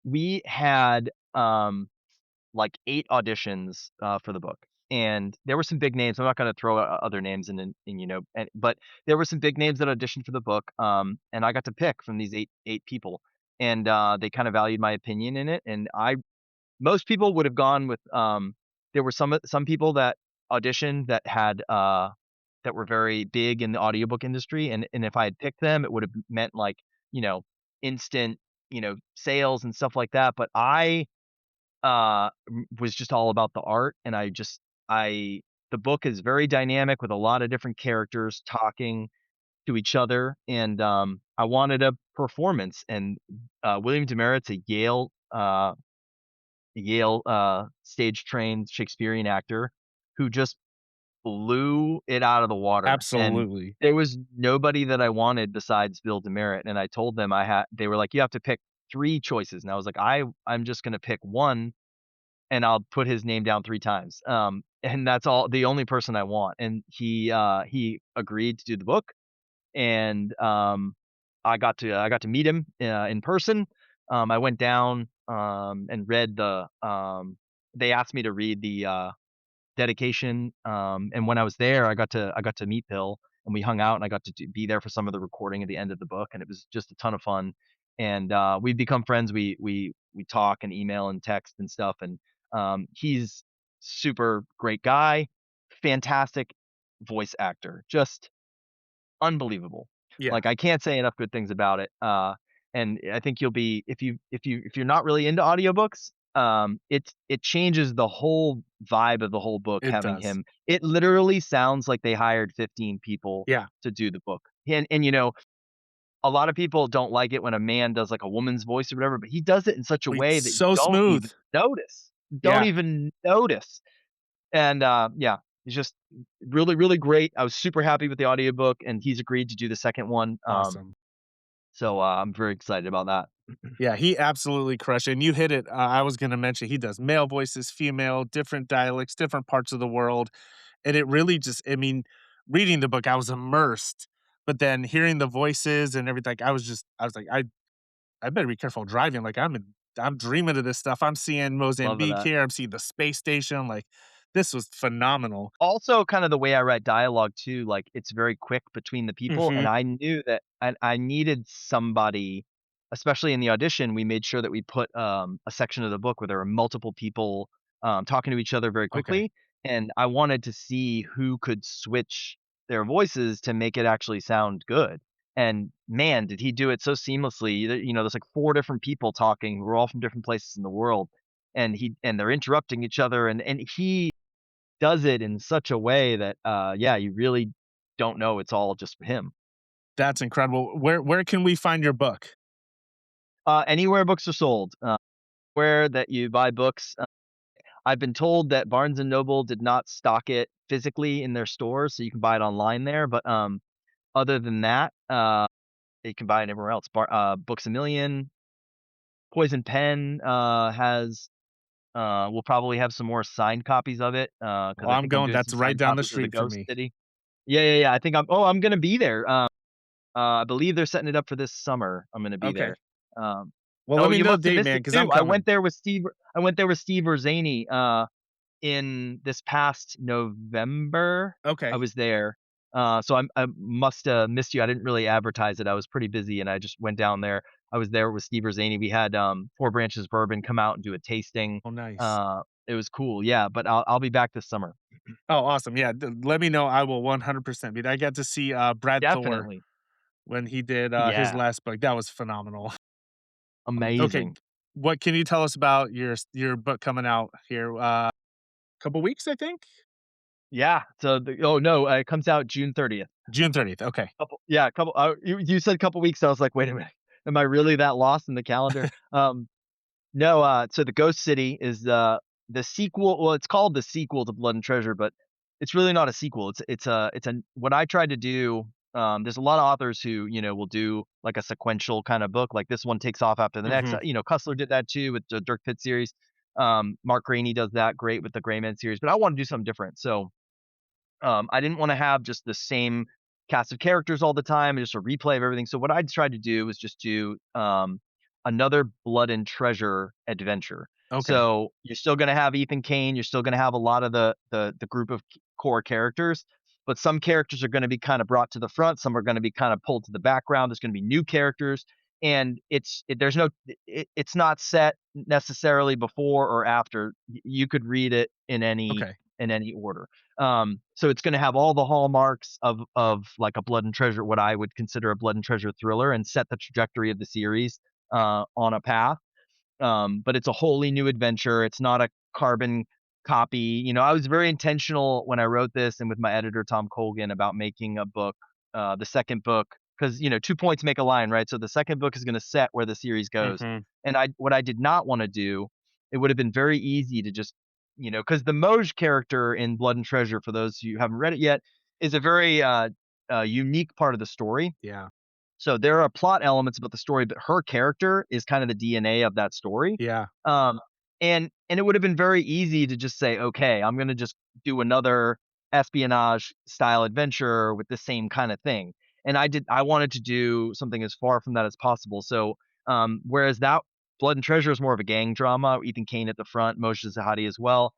We had like 8 auditions for the book. And there were some big names. I'm not going to throw other names in, but there were some big names that auditioned for the book. And I got to pick from these eight people, and they kind of valued my opinion in it. And most people would have gone with, there were some people that auditioned that had, that were very big in the audiobook industry, and if I had picked them, it would have meant, like, you know, instant, sales and stuff like that, but was just all about the art, and I the book is very dynamic with a lot of different characters talking to each other, and, I wanted a performance, and, William Demerit's a Yale, stage-trained Shakespearean actor who just blew it out of the water, and Absolutely. there was nobody that I wanted besides Bill Demerit, and I told them they were like, "You have to pick 3 choices," and I was like, I'm just gonna pick 1, and I'll put his name down 3 times, and that's the only person I want," and he agreed to do the book, and, I got to meet him, in person. I went down, and read they asked me to read the, dedication, and when I was there, I got to meet Bill, and we hung out, and I got to be there for some of the recording at the end of the book, and it was just a ton of fun, and, we've become friends. We talk and email and text and stuff, and, he's super great guy, fantastic voice actor, just unbelievable. Yeah, Like, I can't say enough good things about it, and I think you'll be, if you're not really into audiobooks, it changes the whole vibe of the whole book it having does. him. It literally sounds like they hired 15 people Yeah. to do the book, and, a lot of people don't like it when a man does, like, a woman's voice or whatever, but he does it in such a way It's that you so don't smooth. even notice. Don't Yeah, even notice. And, yeah, he's just really, really great. I was super happy with the audiobook, and he's agreed to do the second one, awesome. so, I'm very excited about that. Yeah, he absolutely crushed it, and you hit it. I was gonna mention he does male voices, female, different dialects, different parts of the world, and it really just I mean, reading the book, I was immersed, but then hearing the voices and everything, I was like, I better be careful driving, like, I'm dreaming of this stuff. I'm seeing Loving Mozambique that. here, I'm seeing the space station, like, this was phenomenal. Also, kind of the way I write dialogue too, like, it's very quick between the people, and Mhm, I knew that I needed somebody, especially in the audition. We made sure that we put, a section of the book where there were multiple people, talking to each other very okay. quickly, and I wanted to see who could switch their voices to make it actually sound good, and man, did he do it so seamlessly. There's, like, 4 different people talking who are all from different places in the world, and they're interrupting each other, and he does it in such a way that, yeah, you really don't know it's all just him. That's incredible. Where can we find your book? Anywhere books are sold, where that you buy books, I've been told that Barnes& and Noble did not stock it physically in their stores, so you can buy it online there, but, other than that, you can buy it everywhere else. Books A Million, Poison Pen, will probably have some more signed copies of it, because Well, I I'm think I'm going doing that's some right signed down the copies of The street for Ghost me. City. Yeah, yeah, yeah, I'm gonna be there. I believe they're setting it up for this summer. I'm gonna be Okay. there. Um, Well, let oh, me you know the must have date, missed man, it because 'cause I'm too. coming. I went there with Steve Urzani, in this past November. I Okay. was there. So I must have missed you. I didn't really advertise it. I was pretty busy, and I just went down there. I was there with Steve Zaney. We had, Four Branches Bourbon come out and do a tasting. Oh, nice. It was cool, yeah, but I'll be back this summer. Oh, awesome. Yeah, let me know. I will 100% be there. I got to see Brad Thor Definitely. when he did his Yeah, last book. That was phenomenal. Okay, amazing. what can you tell us about your book coming out here? Couple weeks, I think. Yeah, so the oh, no, it comes out June 30th. June 30th. Okay. Couple you said couple weeks, so I was like, "Wait a minute, am I really that lost in the calendar?" No, so The Ghost City is the sequel. Well, it's called the sequel to Blood and Treasure, but it's really not a sequel. It's a what I tried to do. There's a lot of authors who, will do like a sequential kind of book, like this one takes off after the next. Mhm. Cussler did that too with the Dirk Pitt series. Mark Rainey does that great with the Gray Man series, but I want to do something different. So I didn't want to have just the same cast of characters all the time and just a replay of everything. So what I tried to do was just do another Blood and Treasure adventure. Okay. So you're still going to have Ethan Kane. You're still going to have a lot of the group of core characters, but some characters are going to be kind of brought to the front. Some are going to be kind of pulled to the background. There's going to be new characters, and there's no it's not set necessarily before or after. You could read it Okay. in any order. So it's gonna have all the hallmarks of like a Blood and Treasure, what I would consider a Blood and Treasure thriller, and set the trajectory of the series on a path. But it's a wholly new adventure. It's not a carbon copy. I was very intentional when I wrote this and with my editor Tom Colgan about making a book, the second book, because 2 points make a line, right? So the second book is going to set where the series goes. Mhm. And what I did not want to do, it would have been very easy to just, because the Moj character in Blood and Treasure, for those who haven't read it yet, is a very unique part of the story. Yeah. So there are plot elements about the story, but her character is kind of the DNA of that story. Yeah. Um, and it would have been very easy to just say, okay, I'm gonna just do another espionage style adventure with the same kind of thing. And I wanted to do something as far from that as possible. So whereas that Blood and Treasure is more of a gang drama, Ethan Kane at the front, Moshe Zahadi as well.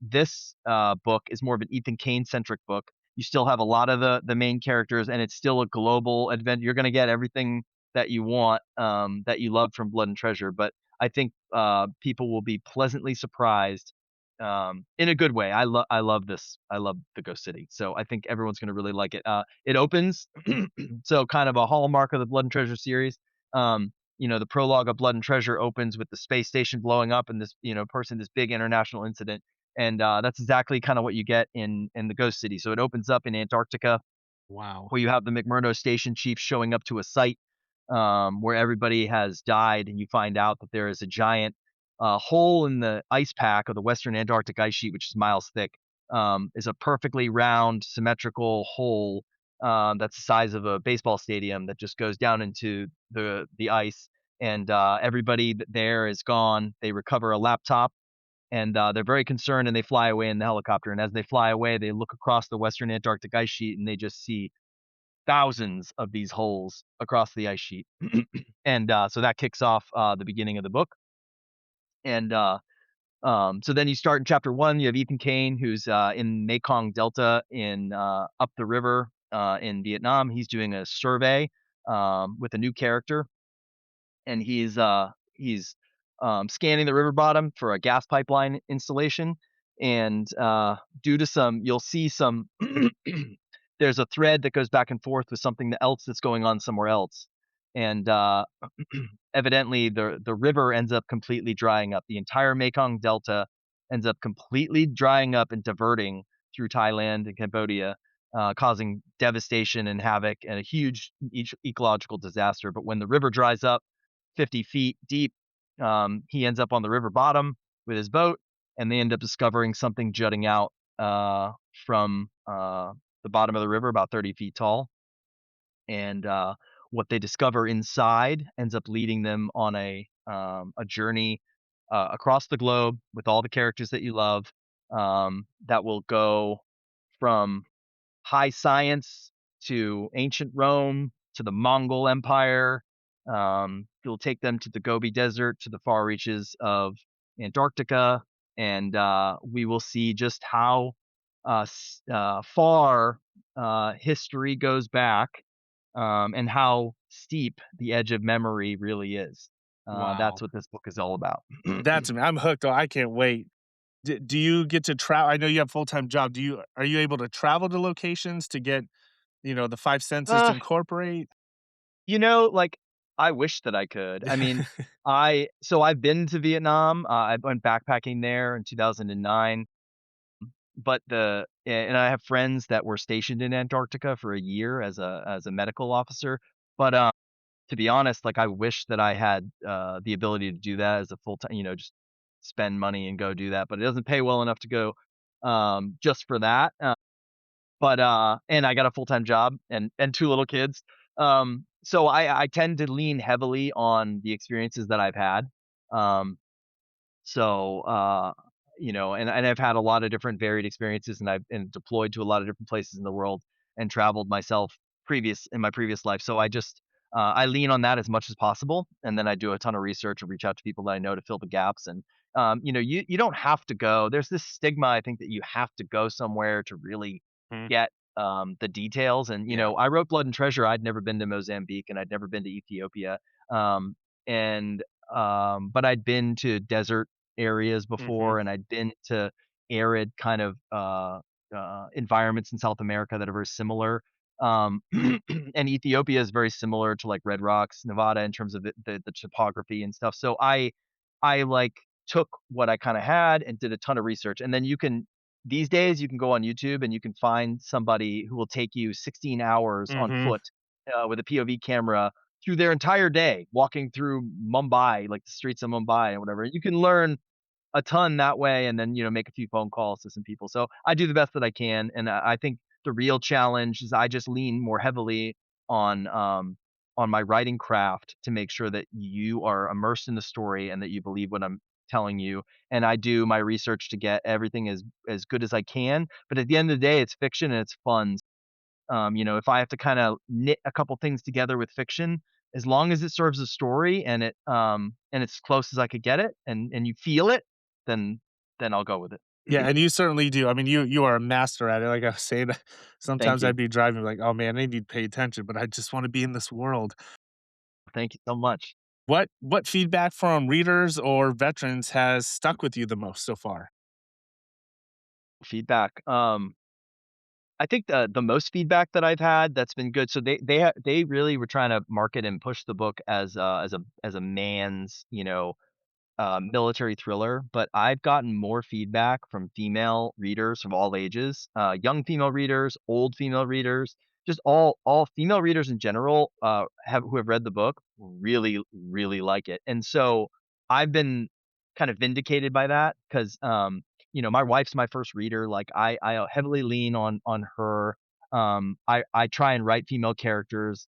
This book is more of an Ethan Kane centric book. You still have a lot of the main characters, and it's still a global adventure. You're gonna get everything that you want, that you love from Blood and Treasure, but I think, people will be pleasantly surprised, in a good way. I love this. I love The Ghost City, so I think everyone's gonna really like it. It opens so kind of a hallmark of the Blood and Treasure series. The prologue of Blood and Treasure opens with the space station blowing up and this, this big international incident, and, that's exactly kinda what you get in The Ghost City. So it opens up in Antarctica, Wow. where you have the McMurdo station chief showing up to a site, where everybody has died, and you find out that there is a giant hole in the ice pack of the Western Antarctic ice sheet, which is miles thick. Is a perfectly round, symmetrical hole, that's the size of a baseball stadium that just goes down into the ice, and everybody there is gone. They recover a laptop, and they're very concerned, and they fly away in the helicopter. And as they fly away, they look across the Western Antarctic ice sheet, and they just see thousands of these holes across the ice sheet. And so that kicks off the beginning of the book. And so then you start in chapter one. You have Ethan Kane, who's in Mekong Delta in up the river in Vietnam. He's doing a survey with a new character, and he's scanning the river bottom for a gas pipeline installation. And due to some, you'll see some. There's a thread that goes back and forth with something else that's going on somewhere else, and evidently the river ends up completely drying up. The entire Mekong Delta ends up completely drying up and diverting through Thailand and Cambodia, causing devastation and havoc and a huge ecological disaster. But when the river dries up 50 feet deep, he ends up on the river bottom with his boat, and they end up discovering something jutting out from the bottom of the river, about 30 feet tall. And what they discover inside ends up leading them on a journey across the globe with all the characters that you love, that will go from high science to ancient Rome to the Mongol Empire. It'll take them to the Gobi Desert, to the far reaches of Antarctica, and we will see just how far history goes back, and how steep the edge of memory really is. That's Wow. what this book is all about. I'm hooked. Oh, I can't wait. Do you get to travel? I know you have a full-time job. Are you able to travel to locations to get, the 5 senses to uh, incorporate? like, I wish that I could. I mean, I've been to Vietnam. I went backpacking there in 2009, but and I have friends that were stationed in Antarctica for a year as a medical officer. But to be honest, like, I wish that I had the ability to do that as a full time. Just spend money and go do that. But it doesn't pay well enough to go just for that. And I got a full time job and two little kids. So I tend to lean heavily on the experiences that I've had. Um, so, and I've had a lot of different varied experiences, and I've been deployed to a lot of different places in the world and traveled myself in my previous life. So I lean on that as much as possible, and then I do a ton of research and reach out to people that I know to fill the gaps. And you don't have to go. There's this stigma, I think, that you have to go somewhere to really Mhm. get the details. And Yeah. I wrote Blood and Treasure. I'd never been to Mozambique, and I'd never been to Ethiopia. Um, and but I'd been to desert areas Mhm. before, and I'd been to arid kind of environments in South America that are very similar. And Ethiopia is very similar to like Red Rocks, Nevada, in terms of the topography and stuff. So I like took what I kind of had and did a ton of research, and then these days you can go on YouTube and you can find somebody who will take you 16 hours on Mhm. foot with a POV camera through their entire day, walking through Mumbai, like the streets of Mumbai and whatever. You can learn a ton that way, and then, make a few phone calls to some people. So I do the best that I can, and I think the real challenge is I just lean more heavily on, um, on my writing craft to make sure that you are immersed in the story and that you believe what I'm telling you. And I do my research to get everything as good as I can, but at the end of the day, it's fiction and it's fun. If I have to kinda knit a couple things together with fiction, as long as it serves a story and it's as close as I could get it, and you feel it, then I'll go with it. Yeah, and you certainly do. I mean, you are a master at it. Like I was saying, Thank sometimes you. I'd be driving like, "Oh, man, I need to pay attention, but I just wanna be in this world." Thank you so much. What feedback from readers or veterans has stuck with you the most so far? Feedback. I think the most feedback that I've had that's been good, so they really were trying to market and push the book as a man's, military thriller, but I've gotten more feedback from female readers of all ages, young female readers, old female readers, just all female readers in general, who have read the book really, really like it. And so I've been kind of vindicated by that because my wife's my first reader. Like I heavily lean on her. I try and write female characters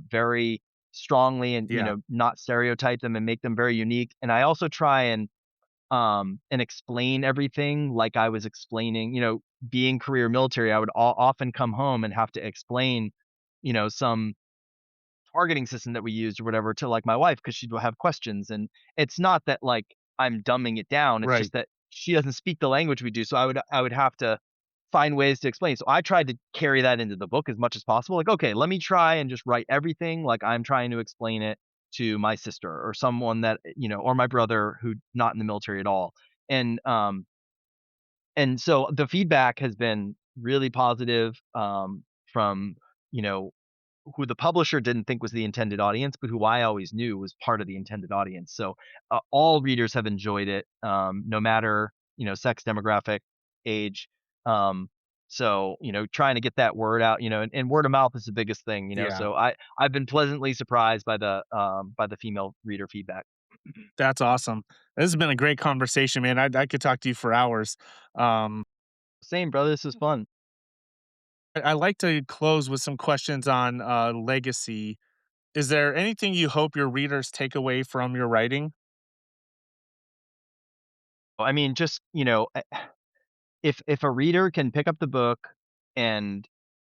very strongly, and Yeah. not stereotype them and make them very unique. And I also try and explain everything like I was explaining, being career military. I would often come home and have to explain some targeting system that we used or whatever to, like, my wife, because 'cause she'd have questions. And it's not that, like, I'm dumbing it down, it's Right. just that she doesn't speak the language we do, so I would have to find ways to explain. So I tried to carry that into the book as much as possible. Like, okay, let me try and just write everything like I'm trying to explain it to my sister or someone that, or my brother who not in the military at all. And so the feedback has been really positive, from, you know, who the publisher didn't think was the intended audience, but who I always knew was part of the intended audience. So, all readers have enjoyed it, no matter, sex, demographic, age. Um, so, trying to get that word out, and word of mouth is the biggest thing, Yeah. so I've been pleasantly surprised by the female reader feedback. That's awesome. This has been a great conversation, man. I could talk to you for hours. Um, Same, brother. This is fun. I like to close with some questions on legacy. Is there anything you hope your readers take away from your writing? I mean, just, if a reader can pick up the book and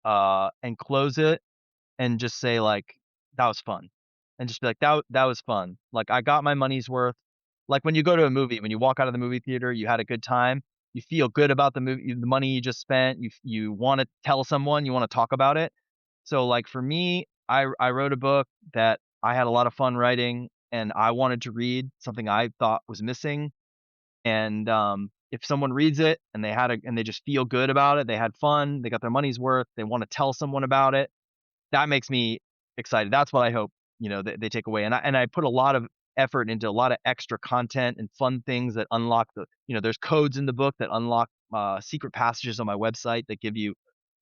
and close it and just say like, "That was fun," and just be like, "That was fun." Like, I got my money's worth. Like when you go to a movie, when you walk out of the movie theater, you had a good time. you feel good about the movie, the money you just spent, you wanna tell someone, you wanna talk about it. So, like, for me, I wrote a book that I had a lot of fun writing, and I wanted to read something I thought was missing, and, if someone reads it and they just feel good about it, they had fun, they got their money's worth, they wanna tell someone about it, that makes me excited. That's what I hope, they take away, and I put a lot of effort into a lot of extra content and fun things that unlock there's codes in the book that unlock, secret passages on my website that give you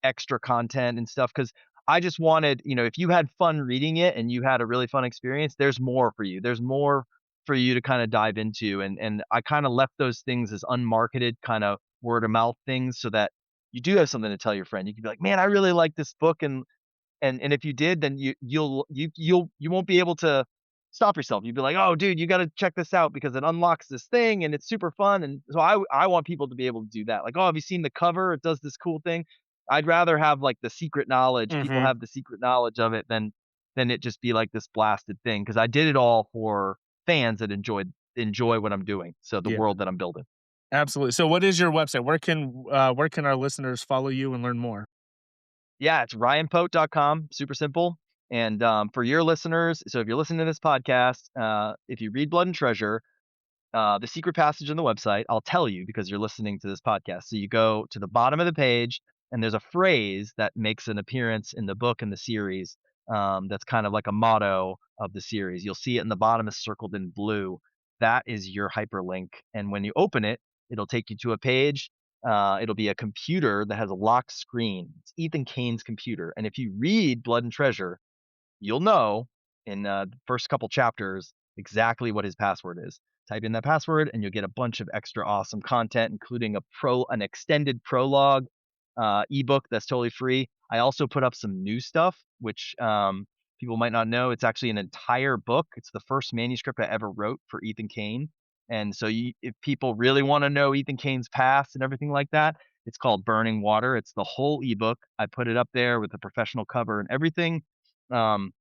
extra content and stuff. Because I just wanted if you had fun reading it and you had a really fun experience, there's more for you. There's more for you to kinda dive into, and I kinda left those things as unmarketed, kinda word of mouth things so that you do have something to tell your friend. You can be like, "Man, I really like this book," and if you did, then you won't be able to stop yourself. You'd be like, "Oh, dude, you gotta check this out because it unlocks this thing and it's super fun." And so I want people to be able to do that. Like, "Oh, have you seen the cover? It does this cool thing." I'd rather have, like, the secret knowledge, people Mhm. have the secret knowledge of it than it just be like this blasted thing. Because I did it all for fans that enjoy what I'm doing, so the Yeah, world that I'm building. absolutely. So what is your website? Where can our listeners follow you and learn more? Yeah, it's ryanpote.com, super simple. And, for your listeners, so if you're listening to this podcast, if you read Blood and Treasure, the secret passage on the website, I'll tell you because you're listening to this podcast. So you go to the bottom of the page, and there's a phrase that makes an appearance in the book and the series. That's kind of like a motto of the series. You'll see it in the bottom is circled in blue. That is your hyperlink. And when you open it, it'll take you to a page. It'll be a computer that has a locked screen. It's Ethan Kane's computer. And if you read Blood and Treasure, you'll know in the first couple chapters exactly what his password is. Type in that password, and you'll get a bunch of extra awesome content, including an extended prologue ebook that's totally free. I also put up some new stuff, which people might not know. It's actually an entire book. It's the first manuscript I ever wrote for Ethan Kane. And so, if people really want to know Ethan Kane's past and everything like that, it's called Burning Water. It's the whole ebook. I put it up there with a professional cover and everything. Um,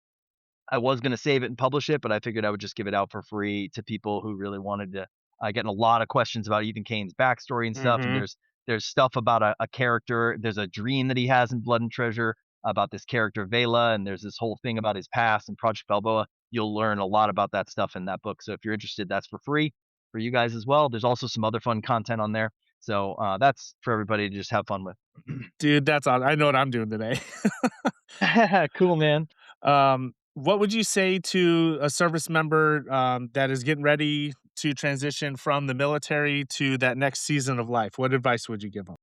I was gonna save it and publish it, but I figured I would just give it out for free to people who really wanted to. Getting a lot of questions about Ethan Kane's backstory and stuff, and Mhm. there's stuff about a character. There's a dream that he has in Blood and Treasure about this character Vela, and there's this whole thing about his past and Project Balboa. You'll learn a lot about that stuff in that book. So if you're interested, that's for free for you guys as well. There's also some other fun content on there. So that's for everybody to just have fun with. Dude, that's aw I know what I'm doing today. Cool, man. What would you say to a service member, that is getting ready to transition from the military to that next season of life? What advice would you give them?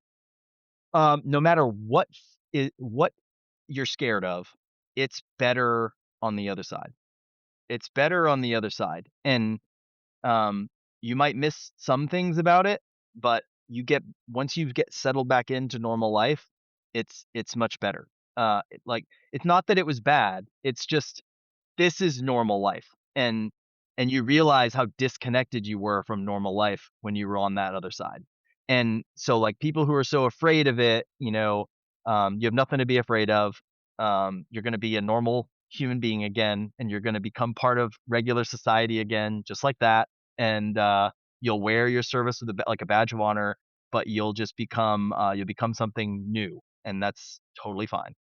No matter what you're scared of, it's better on the other side. It's better on the other side, and, um, you might miss some things about it, but once you get settled back into normal life, it's much better. It's not that it was bad, it's just this is normal life, and you realize how disconnected you were from normal life when you were on that other side. And so, like, people who are so afraid of it, you have nothing to be afraid of. You're gonna be a normal human being again, and you're gonna become part of regular society again, just like that, and, you'll wear your service with like a badge of honor, but you'll become something new, and that's totally fine.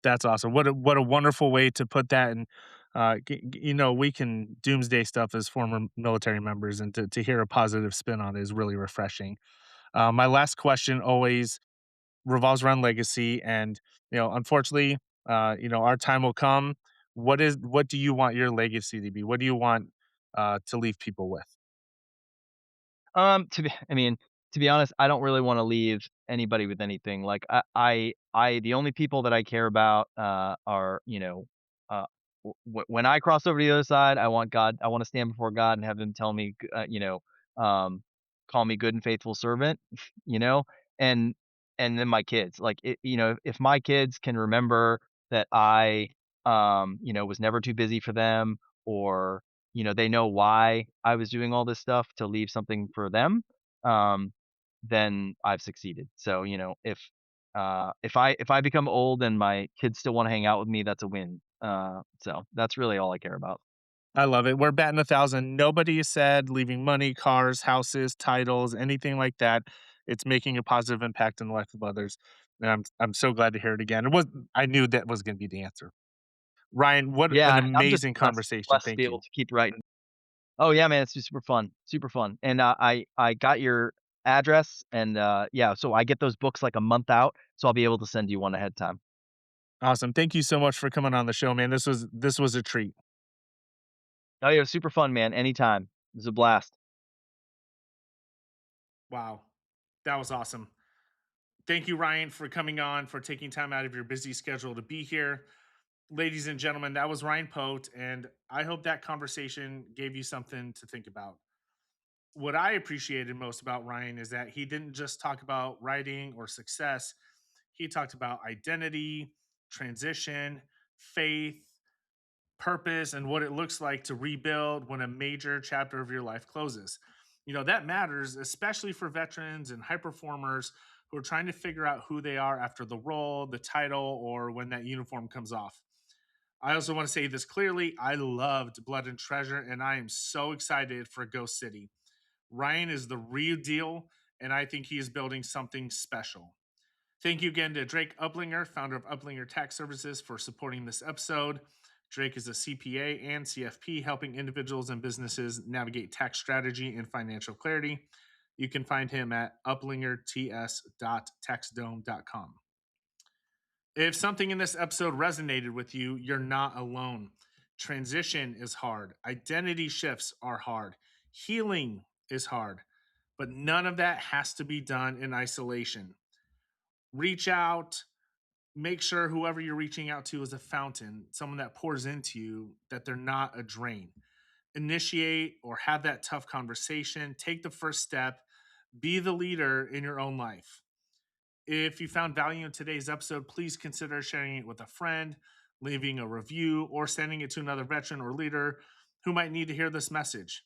That's awesome. What a wonderful way to put that, and, we can doomsday stuff as former military members, and to hear a positive spin on it is really refreshing. My last question always revolves around legacy, and, unfortunately, our time will come. What do you want your legacy to be? What do you want, to leave people with? I mean, to be honest, I don't really wanna leave anybody with anything. Like, the only people that I care about, are, when I cross over to the other side, I wanna stand before God and have him tell me, um, call me good and faithful servant, you know? And and then my kids, like, if my kids can remember that I, was never too busy for them, or they know why I was doing all this stuff to leave something for them, um, then I've succeeded. So, if I become old and my kids still wanna hang out with me, that's a win. So that's really all I care about. I love it. We're batting 1,000. Nobody said leaving money, cars, houses, titles, anything like that. It's making a positive impact in the life of others. And I'm so glad to hear it again. It was I knew that was going to be the answer. Ryan, what an Yeah, I'm just amazing conversation. blessed to be Thank able you. to keep writing. Oh, yeah, man, it's just super fun, super fun, and, I got your address and, yeah, so I get those books, like, a month out, so I'll be able to send you one ahead of time. Awesome. Thank you so much for coming on the show, man. This was a treat. Oh, yeah, it was super fun, man, anytime. It was a blast. Wow. That was awesome. Thank you, Ryan, for coming on, for taking time out of your busy schedule to be here. Ladies and gentlemen, that was Ryan Pote, and I hope that conversation gave you something to think about. What I appreciated most about Ryan is that he didn't just talk about writing or success, he talked about identity, transition, faith, purpose, and what it looks like to rebuild when a major chapter of your life closes. That matters, especially for veterans and high performers who are trying to figure out who they are after the role, the title, or when that uniform comes off. I also want to say this clearly. I loved Blood and Treasure, and I am so excited for Ghost City. Ryan is the real deal, and I think he is building something special. Thank you again to Drake Uplinger, founder of Uplinger Tax Services, for supporting this episode. Drake is a CPA and CFP, helping individuals and businesses navigate tax strategy and financial clarity. You can find him at uplingerts.taxdome.com. If something in this episode resonated with you, you're not alone. Transition is hard, identity shifts are hard, healing is hard, but none of that has to be done in isolation. Reach out, make sure whoever you're reaching out to is a fountain, someone that pours into you, that they're not a drain. Initiate or have that tough conversation, take the first step, be the leader in your own life. If you found value in today's episode, please consider sharing it with a friend, leaving a review, or sending it to another veteran or leader who might need to hear this message.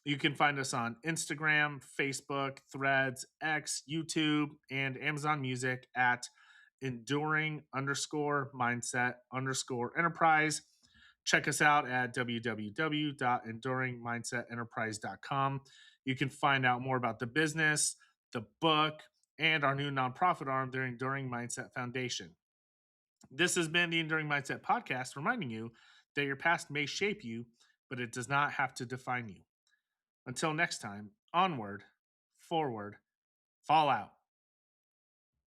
You can find us on Instagram, Facebook, Threads, X, YouTube, and Amazon Music at enduring underscore mindset underscore enterprise. Check us out at www.enduringmindsetenterprise.com. You can find out more about the business, the book, and our new nonprofit arm, the Enduring Mindset Foundation. This has been the Enduring Mindset Podcast, reminding you that your past may shape you, but it does not have to define you. Until next time, onward, forward, fall out.